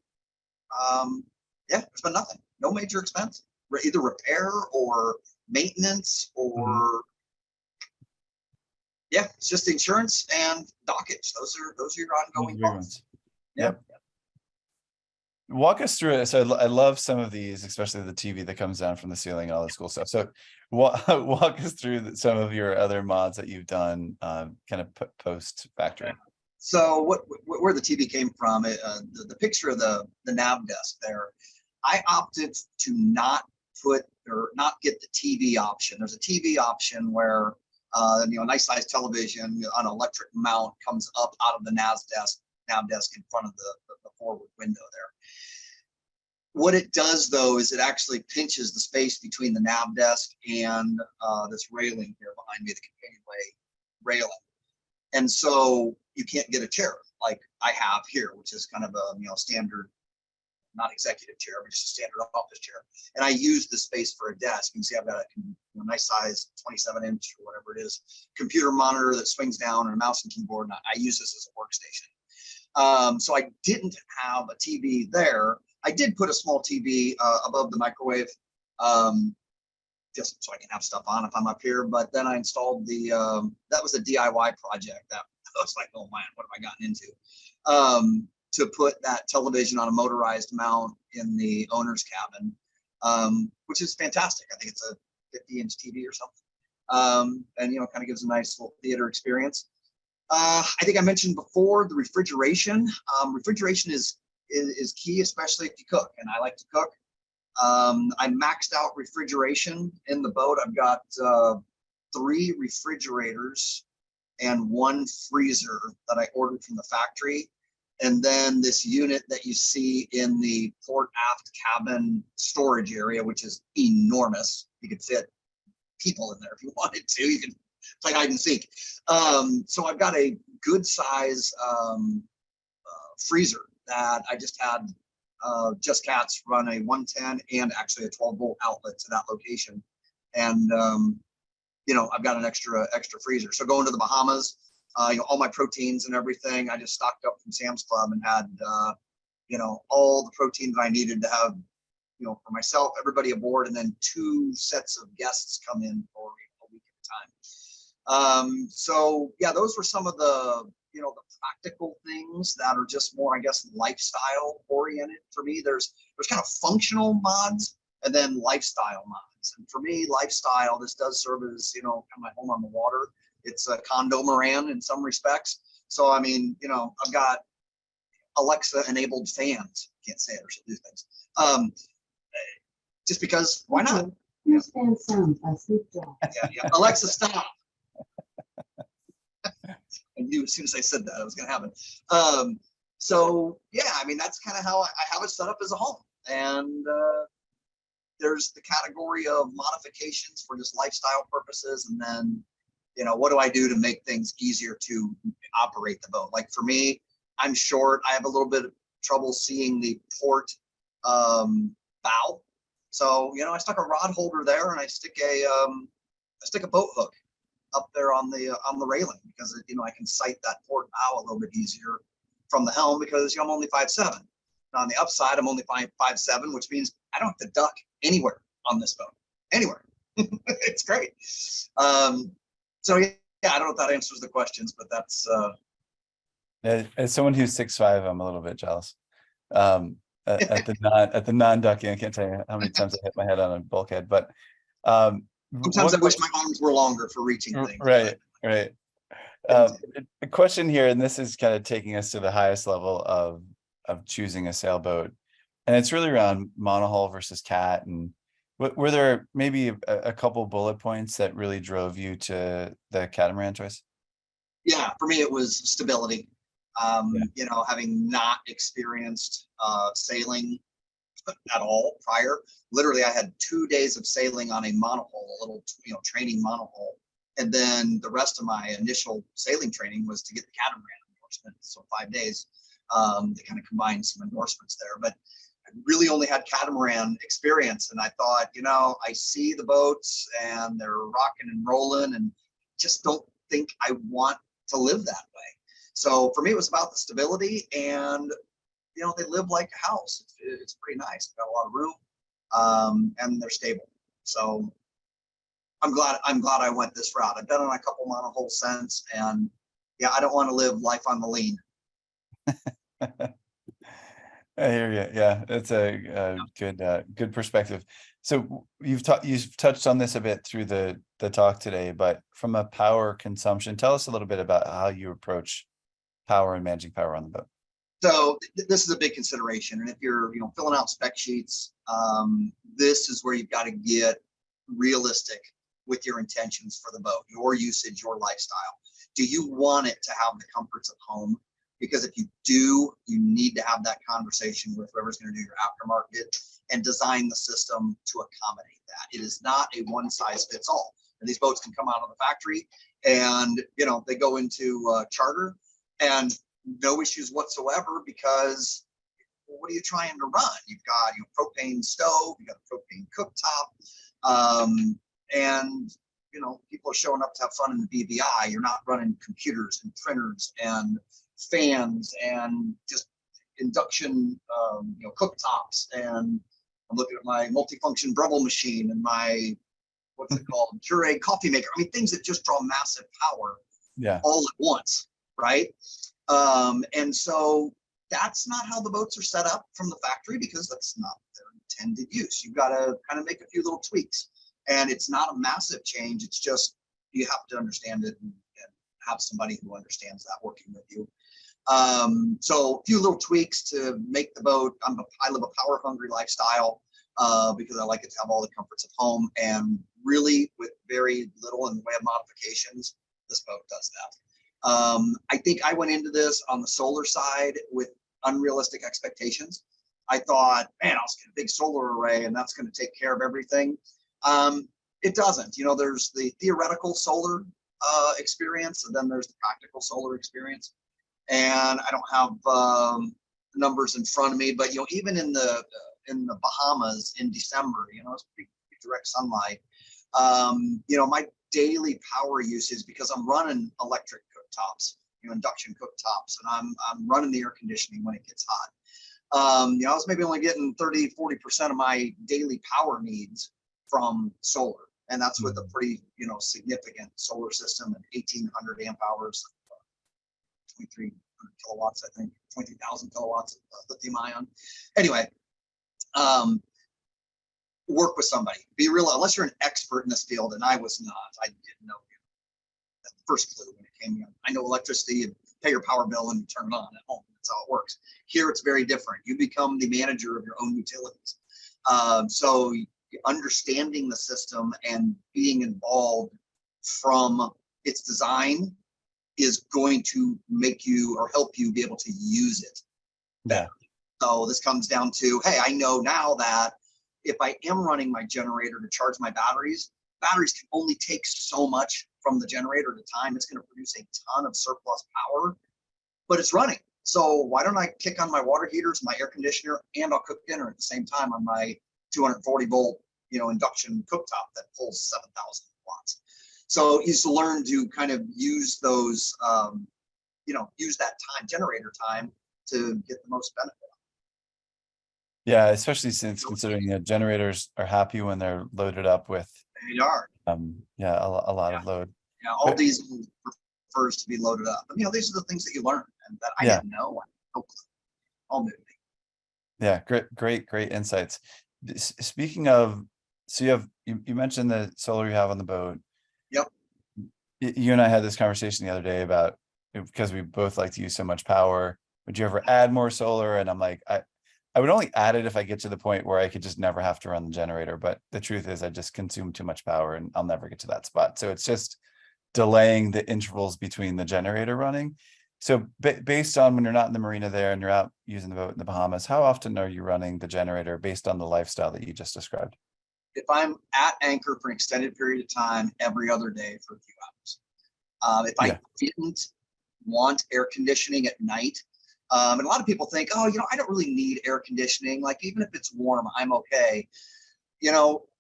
Speaker 2: there's been nothing, no major expense, either repair or maintenance or, it's just insurance and dockage. Those are your ongoing costs.
Speaker 1: Yep. Walk us through it. So I love some of these, especially the TV that comes down from the ceiling and all this cool stuff. So walk us through some of your other mods that you've done kind of post factory.
Speaker 2: So where the TV came from, the picture of the nav desk there, I opted to not get the TV option. There's a TV option where, a nice size television on an electric mount comes up out of the nav desk in front of the forward window there. What it does, though, is it actually pinches the space between the nav desk and this railing here behind me, the companionway railing. And so you can't get a chair like I have here, which is kind of a standard, not executive chair, but just a standard office chair. And I use the space for a desk. You can see I've got a nice size 27-inch or whatever it is computer monitor that swings down and a mouse and keyboard. And I use this as a workstation. So I didn't have a TV there. I did put a small TV above the microwave, just so I can have stuff on if I'm up here. But then I installed that was a DIY project. That I was like, oh man, what have I gotten into? To put that television on a motorized mount in the owner's cabin, which is fantastic. I think it's a 50-inch TV or something. And, kind of gives a nice little theater experience. I think I mentioned before the refrigeration. Refrigeration is key, especially if you cook, and I like to cook. I maxed out refrigeration in the boat. I've got 3 refrigerators and 1 freezer that I ordered from the factory. And then this unit that you see in the port aft cabin storage area, which is enormous. You could fit people in there if you wanted to. You can play hide and seek. So I've got a good size freezer that I just had Just Cats run a 110 and actually a 12-volt outlet to that location. And, I've got an extra freezer. So going to the Bahamas, all my proteins and everything, I just stocked up from Sam's Club and had, all the protein that I needed to have for myself, everybody aboard, and then 2 sets of guests come in for a week at a time. So yeah, those were some of the, the practical things that are just more, I guess, lifestyle oriented for me. There's kind of functional mods and then lifestyle mods. And for me, lifestyle, this does serve as, kind of my home on the water. It's a Catamaran in some respects. So, I mean, I've got Alexa enabled fans. Can't say it or she'll do things. Just because, why not?
Speaker 3: Here's fan sound by Sleep Dog.
Speaker 2: Yeah. Alexa, stop. I knew as soon as I said that it was going to happen. So yeah, I mean, that's kind of how I have it set up as a home. And there's the category of modifications for just lifestyle purposes. And then, what do I do to make things easier to operate the boat? Like for me, I'm short. I have a little bit of trouble seeing the port bow. So, I stuck a rod holder there, and I stick a boat hook up there on the railing, because I can sight that port bow a little bit easier from the helm, because I'm only 5'7". Now on the upside, I'm only 5'7", which means I don't have to duck anywhere on this boat. Anywhere. It's great. So yeah, I don't know if that answers the questions, but that's
Speaker 1: As someone who's 6'5", I'm a little bit jealous. At the non-ducking, I can't tell you how many times I hit my head on a bulkhead, but
Speaker 2: sometimes I wish my arms were longer for reaching things.
Speaker 1: Right. A question here, and this is kind of taking us to the highest level of choosing a sailboat, and it's really around monohull versus cat. And were there maybe a couple bullet points that really drove you to the Catamaran choice?
Speaker 2: Yeah, for me it was stability. Having not experienced sailing at all prior. Literally, I had 2 days of sailing on a monohull, a little, training monohull. And then the rest of my initial sailing training was to get the Catamaran endorsement. So 5 days, they kind of combined some endorsements there. But I really only had Catamaran experience. And I thought, I see the boats and they're rocking and rolling, and just don't think I want to live that way. So for me, it was about the stability, and they live like a house. It's pretty nice. Got a lot of room, and they're stable. So I'm glad I went this route. I've been on a couple monohull since, and yeah, I don't want to live life on the lean.
Speaker 1: I hear you. Yeah, that's a good perspective. So you've touched on this a bit through the talk today, but from a power consumption, tell us a little bit about how you approach power and managing power on the boat.
Speaker 2: So this is a big consideration, and if you're filling out spec sheets, this is where you've got to get realistic with your intentions for the boat, your usage, your lifestyle. Do you want it to have the comforts of home? Because if you do, you need to have that conversation with whoever's going to do your aftermarket and design the system to accommodate that. It is not a one size fits all. And these boats can come out of the factory and they go into charter and no issues whatsoever, because what are you trying to run? You've got your propane stove, you've got a propane cooktop, and people are showing up to have fun in the BVI. You're not running computers and printers and fans and just induction cooktops. And I'm looking at my multifunction Breville machine and my what's it called, Keurig coffee maker. I mean, things that just draw massive power all at once, right? And so that's not how the boats are set up from the factory, because that's not their intended use. You've got to kind of make a few little tweaks, and it's not a massive change. It's just you have to understand it and have somebody who understands that working with you. So a few little tweaks to make the boat. I live a power hungry lifestyle because I like it to have all the comforts of home, and really with very little in the way of modifications, this boat does that. I think I went into this on the solar side with unrealistic expectations. I thought, man, I'll just get a big solar array and that's going to take care of everything. It doesn't. There's the theoretical solar experience, and then there's the practical solar experience. And I don't have numbers in front of me, but even in the Bahamas in December, it's pretty direct sunlight. My daily power usage, because I'm running electric cooktops, induction cooktops, and I'm running the air conditioning when it gets hot. I was maybe only getting 30–40% of my daily power needs from solar. And that's with a pretty, significant solar system and 1,800 amp hours, 2,300 kilowatts, I think, 23,000 kilowatts of lithium ion. Anyway, work with somebody. Be real, unless you're an expert in this field, and I was not. I didn't know the first clue when it came in. I know electricity, and pay your power bill and you turn it on at home. That's how it works. Here, it's very different. You become the manager of your own utilities. So understanding the system and being involved from its design is going to make you or help you be able to use it better. So this comes down to, hey, I know now that if I am running my generator to charge my batteries can only take so much from the generator at a time. It's going to produce a ton of surplus power, but it's running. So why don't I kick on my water heaters, my air conditioner, and I'll cook dinner at the same time on my 240 volt, induction cooktop that pulls 7,000 watts. So he's learned to kind of use those, use that time, generator time, to get the most benefit.
Speaker 1: Yeah, especially since considering generators are happy when they're loaded up with
Speaker 2: They are.
Speaker 1: a lot of load.
Speaker 2: Yeah, all diesel prefers to be loaded up. But, these are the things that you learn and that I didn't know. All new to me.
Speaker 1: Yeah, great insights. Speaking of, so you mentioned the solar you have on the boat.
Speaker 2: Yep.
Speaker 1: You and I had this conversation the other day about, because we both like to use so much power, would you ever add more solar? And I'm like, I would only add it if I get to the point where I could just never have to run the generator. But the truth is I just consume too much power and I'll never get to that spot. So it's just delaying the intervals between the generator running. So based on when you're not in the marina there and you're out using the boat in the Bahamas, how often are you running the generator based on the lifestyle that you just described?
Speaker 2: If I'm at anchor for an extended period of time, every other day for a few hours. If I didn't want air conditioning at night, and a lot of people think, I don't really need air conditioning. Like, even if it's warm, I'm okay.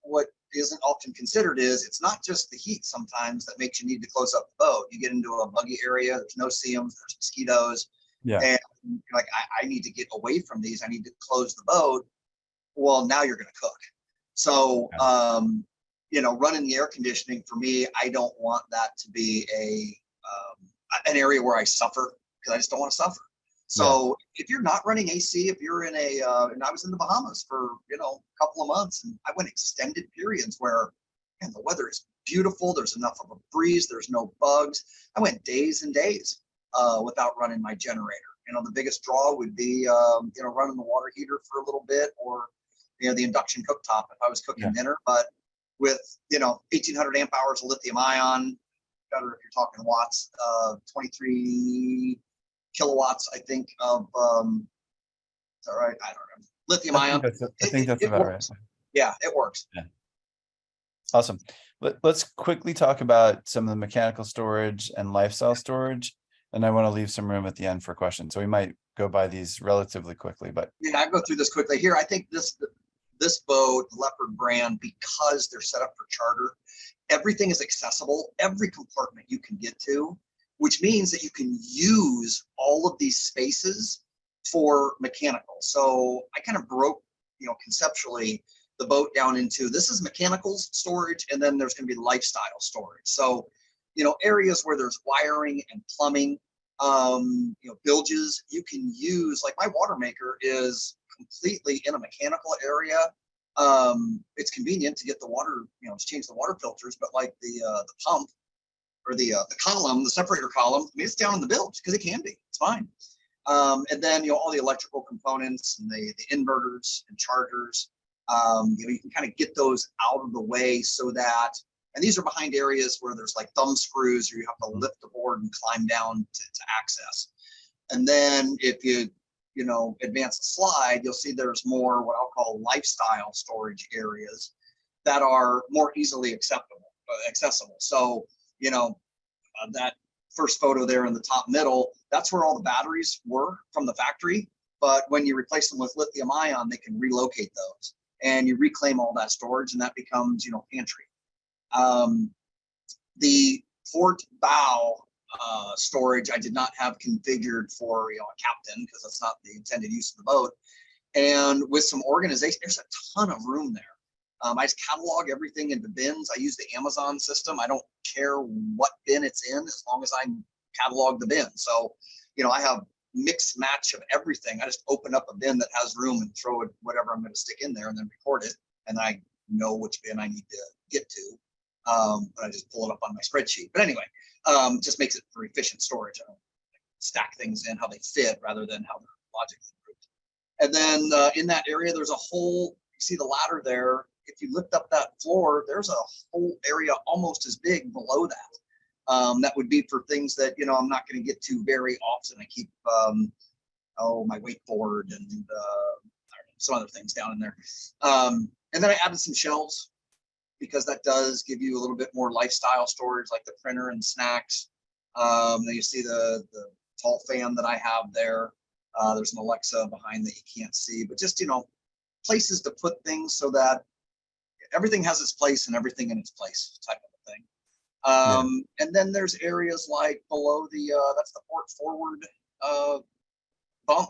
Speaker 2: What isn't often considered is it's not just the heat sometimes that makes you need to close up the boat. You get into a buggy area, there's no-see-ums, there's mosquitoes.
Speaker 1: Yeah.
Speaker 2: And you're like, I need to get away from these. I need to close the boat. Well, now you're going to cook. So, running the air conditioning for me, I don't want that to be an area where I suffer, because I just don't want to suffer. So if you're not running AC, if you're in and I was in the Bahamas for, a couple of months, and I went extended periods where, the weather is beautiful. There's enough of a breeze. There's no bugs. I went days and days without running my generator. The biggest draw would be, running the water heater for a little bit, or, the induction cooktop if I was cooking dinner. But with, 1,800 amp hours of lithium ion, better if you're talking watts, 23 kilowatts, I think, of is that right? I don't know. Lithium ion.
Speaker 1: I think that's about right.
Speaker 2: Yeah, it works.
Speaker 1: Yeah. Awesome. Let's quickly talk about some of the mechanical storage and lifestyle storage, and I want to leave some room at the end for questions. So we might go by these relatively quickly, but
Speaker 2: I'll go through this quickly here. I think this boat, the Leopard brand, because they're set up for charter, everything is accessible. Every compartment you can get to, which means that you can use all of these spaces for mechanical. So I kind of broke, conceptually the boat down into, this is mechanical storage, and then there's going to be lifestyle storage. So, areas where there's wiring and plumbing, bilges, you can use, like my water maker is completely in a mechanical area. It's convenient to get the water, to change the water filters, but like the pump, or the column, the separator column, it's down in the bilge because it can be. It's fine. And then all the electrical components and the inverters and chargers. You can kind of get those out of the way so that, and these are behind areas where there's like thumb screws, or you have to lift the board and climb down to access. And then if you advance the slide, you'll see there's more what I'll call lifestyle storage areas that are more easily accessible. So that first photo there in the top middle, that's where all the batteries were from the factory. But when you replace them with lithium ion, they can relocate those, and you reclaim all that storage, and that becomes, pantry. The port bow storage I did not have configured for, a captain, because that's not the intended use of the boat. And with some organization, there's a ton of room there. I just catalog everything into bins. I use the Amazon system. I don't care what bin it's in as long as I catalog the bin. So, I have mixed match of everything. I just open up a bin that has room and throw it, whatever I'm going to stick in there, and then record it. And I know which bin I need to get to. But I just pull it up on my spreadsheet. But anyway, just makes it for efficient storage. I don't stack things in how they fit rather than how they're logically grouped. And then in that area, there's a whole, you see the ladder there. If you lift up that floor, there's a whole area almost as big below that. That would be for things that, I'm not going to get to very often. I keep, my wakeboard and some other things down in there. And then I added some shelves because that does give you a little bit more lifestyle storage, like the printer and snacks. Then you see the tall fan that I have there. There's an Alexa behind that you can't see, but just, places to put things so that everything has its place and everything in its place type of a thing. And then there's areas like below the, that's the port forward bunk,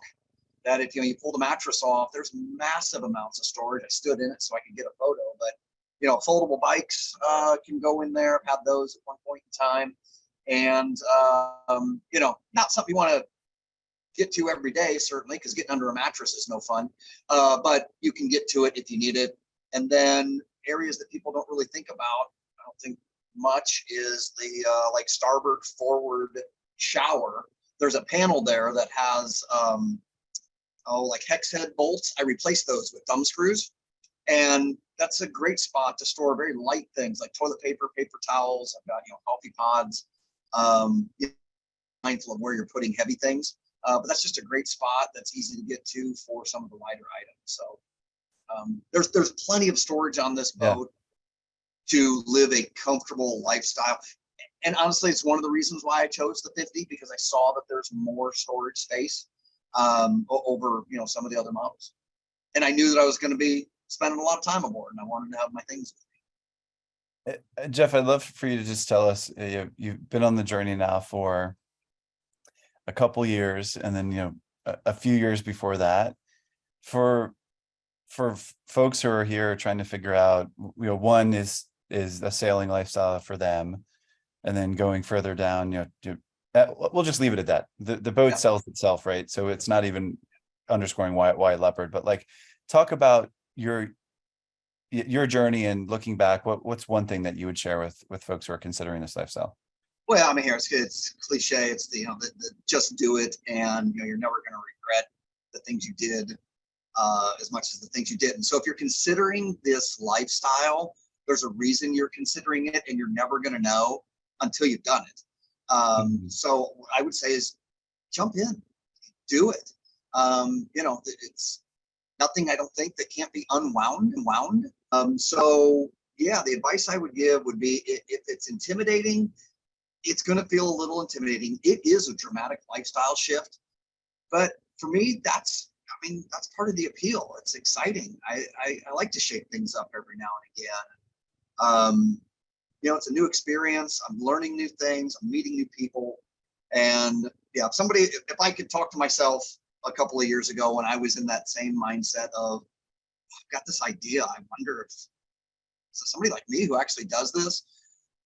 Speaker 2: that if you pull the mattress off, there's massive amounts of storage. I stood in it so I could get a photo, but foldable bikes can go in there. I've had those at one point in time. And, not something you want to get to every day, certainly, because getting under a mattress is no fun. But you can get to it if you need it. And then areas that people don't really think about, I don't think much, is the like starboard forward shower. There's a panel there that has like hex head bolts. I replaced those with thumb screws, and that's a great spot to store very light things like toilet paper, paper towels. I've got coffee pods. Mindful of where you're putting heavy things, but that's just a great spot that's easy to get to for some of the lighter items. So there's plenty of storage on this boat to live a comfortable lifestyle. And honestly, it's one of the reasons why I chose the 50, because I saw that there's more storage space over some of the other models. And I knew that I was going to be spending a lot of time aboard, and I wanted to have my things with me.
Speaker 1: Jeff, I'd love for you to just tell us, you've been on the journey now for a couple years, and then a few years before that. For folks who are here trying to figure out, one is a sailing lifestyle for them, and then going further down, we'll just leave it at that. The boat sells itself, right? So it's not even underscoring why Leopard, but like, talk about your journey and looking back. What's one thing that you would share with folks who are considering this lifestyle?
Speaker 2: Well, it's cliche. It's the just do it, and you're never going to regret the things you did as much as the things you didn't. So if you're considering this lifestyle, there's a reason you're considering it, and you're never going to know until you've done it. So what I would say is jump in, do it. It's nothing, I don't think, that can't be unwound. So yeah, the advice I would give would be, if it's intimidating, it's going to feel a little intimidating. It is a dramatic lifestyle shift, but for me, that's part of the appeal. It's exciting. I like to shake things up every now and again. It's a new experience. I'm learning new things. I'm meeting new people. And yeah, if I could talk to myself a couple of years ago when I was in that same mindset of, I've got this idea, I wonder if somebody like me who actually does this,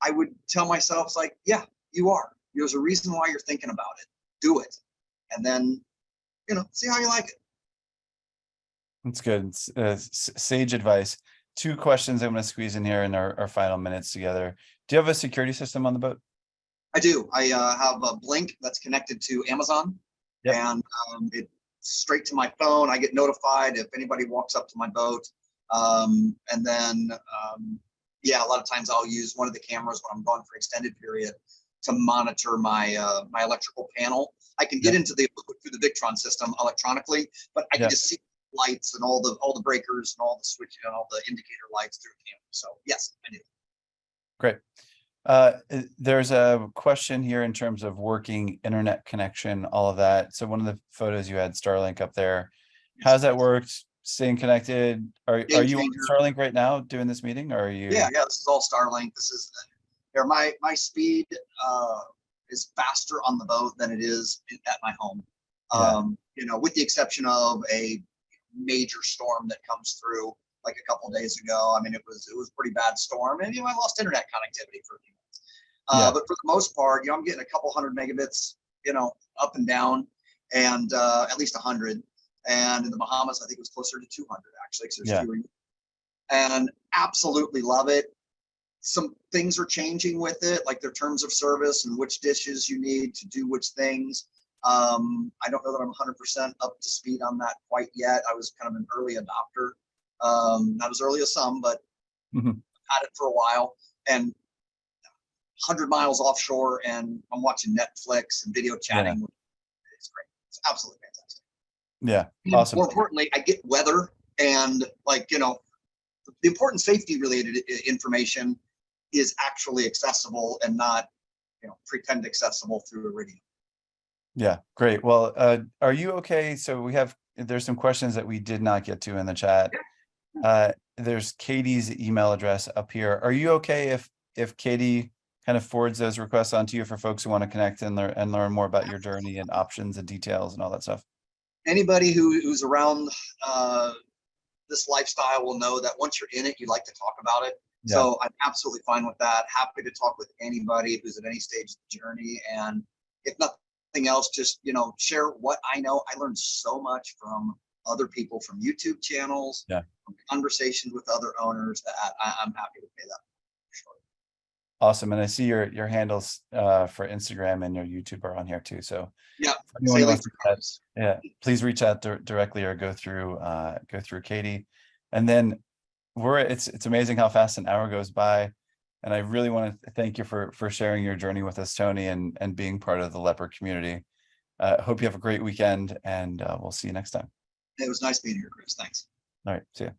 Speaker 2: I would tell myself, it's like, yeah, you are. There's a reason why you're thinking about it. Do it. And then, see how you like it.
Speaker 1: That's good. Sage advice. 2 questions I'm going to squeeze in here in our final minutes together. Do you have a security system on the boat?
Speaker 2: I do. I have a Blink that's connected to Amazon, and it's straight to my phone. I get notified if anybody walks up to my boat. And then, a lot of times I'll use one of the cameras when I'm gone for extended period to monitor my my electrical panel. I can get into through the Victron system electronically, but I can just see lights and all the breakers and all the switch and all the indicator lights through the camera. So yes, I do.
Speaker 1: Great. There's a question here in terms of working internet connection, all of that. So one of the photos you had Starlink up there. How's that worked? Staying connected? Are you on Starlink right now doing this meeting, or are you?
Speaker 2: Yeah. This is all Starlink. This is my speed is faster on the boat than it is at my home.
Speaker 1: Yeah.
Speaker 2: You know, with the exception of a major storm that comes through like a couple of days ago. I mean, it was a pretty bad storm, and you know, I lost internet connectivity for a few minutes.
Speaker 1: Yeah.
Speaker 2: But for the most part, you know, I'm getting a couple hundred megabits, you know, up and down, and at least 100. And in the Bahamas, I think it was closer to 200 actually, because there's
Speaker 1: Yeah.
Speaker 2: fewer. And absolutely love it. Some things are changing with it, like their terms of service and which dishes you need to do which things. I don't know that I'm 100% up to speed on that quite yet. I was kind of an early adopter, not as early as some, but had it for a while. And 100 miles offshore, and I'm watching Netflix and video chatting.
Speaker 1: Yeah.
Speaker 2: It's great. It's absolutely fantastic.
Speaker 1: Yeah.
Speaker 2: And
Speaker 1: Awesome.
Speaker 2: more importantly, I get weather and, like, you know, the important safety related information is actually accessible and not, you know, pretend accessible through a radio.
Speaker 1: Yeah, great. Well, are you okay? So there's some questions that we did not get to in the chat. There's Katie's email address up here. Are you okay if Katie kind of forwards those requests onto you for folks who want to connect and learn more about your journey and options and details and all that stuff?
Speaker 2: Anybody who's around this lifestyle will know that once you're in it, you like to talk about it.
Speaker 1: Yeah.
Speaker 2: So I'm absolutely fine with that. Happy to talk with anybody who's at any stage of the journey. And if nothing else, just, you know, share what I know. I learned so much from other people, from YouTube channels,
Speaker 1: Yeah.
Speaker 2: from conversations with other owners, that I'm happy to pay that for sure.
Speaker 1: Awesome. And I see your handles for Instagram and your YouTube are on here too. So
Speaker 2: Yeah,
Speaker 1: if anyone wants to chat,
Speaker 2: yeah.
Speaker 1: please reach out directly or go through Katie. And then it's amazing how fast an hour goes by. And I really want to thank you for sharing your journey with us, Tony, and being part of the Leopard community. Hope you have a great weekend, and we'll see you next time.
Speaker 2: It was nice being here, Chris. Thanks.
Speaker 1: All right. See ya.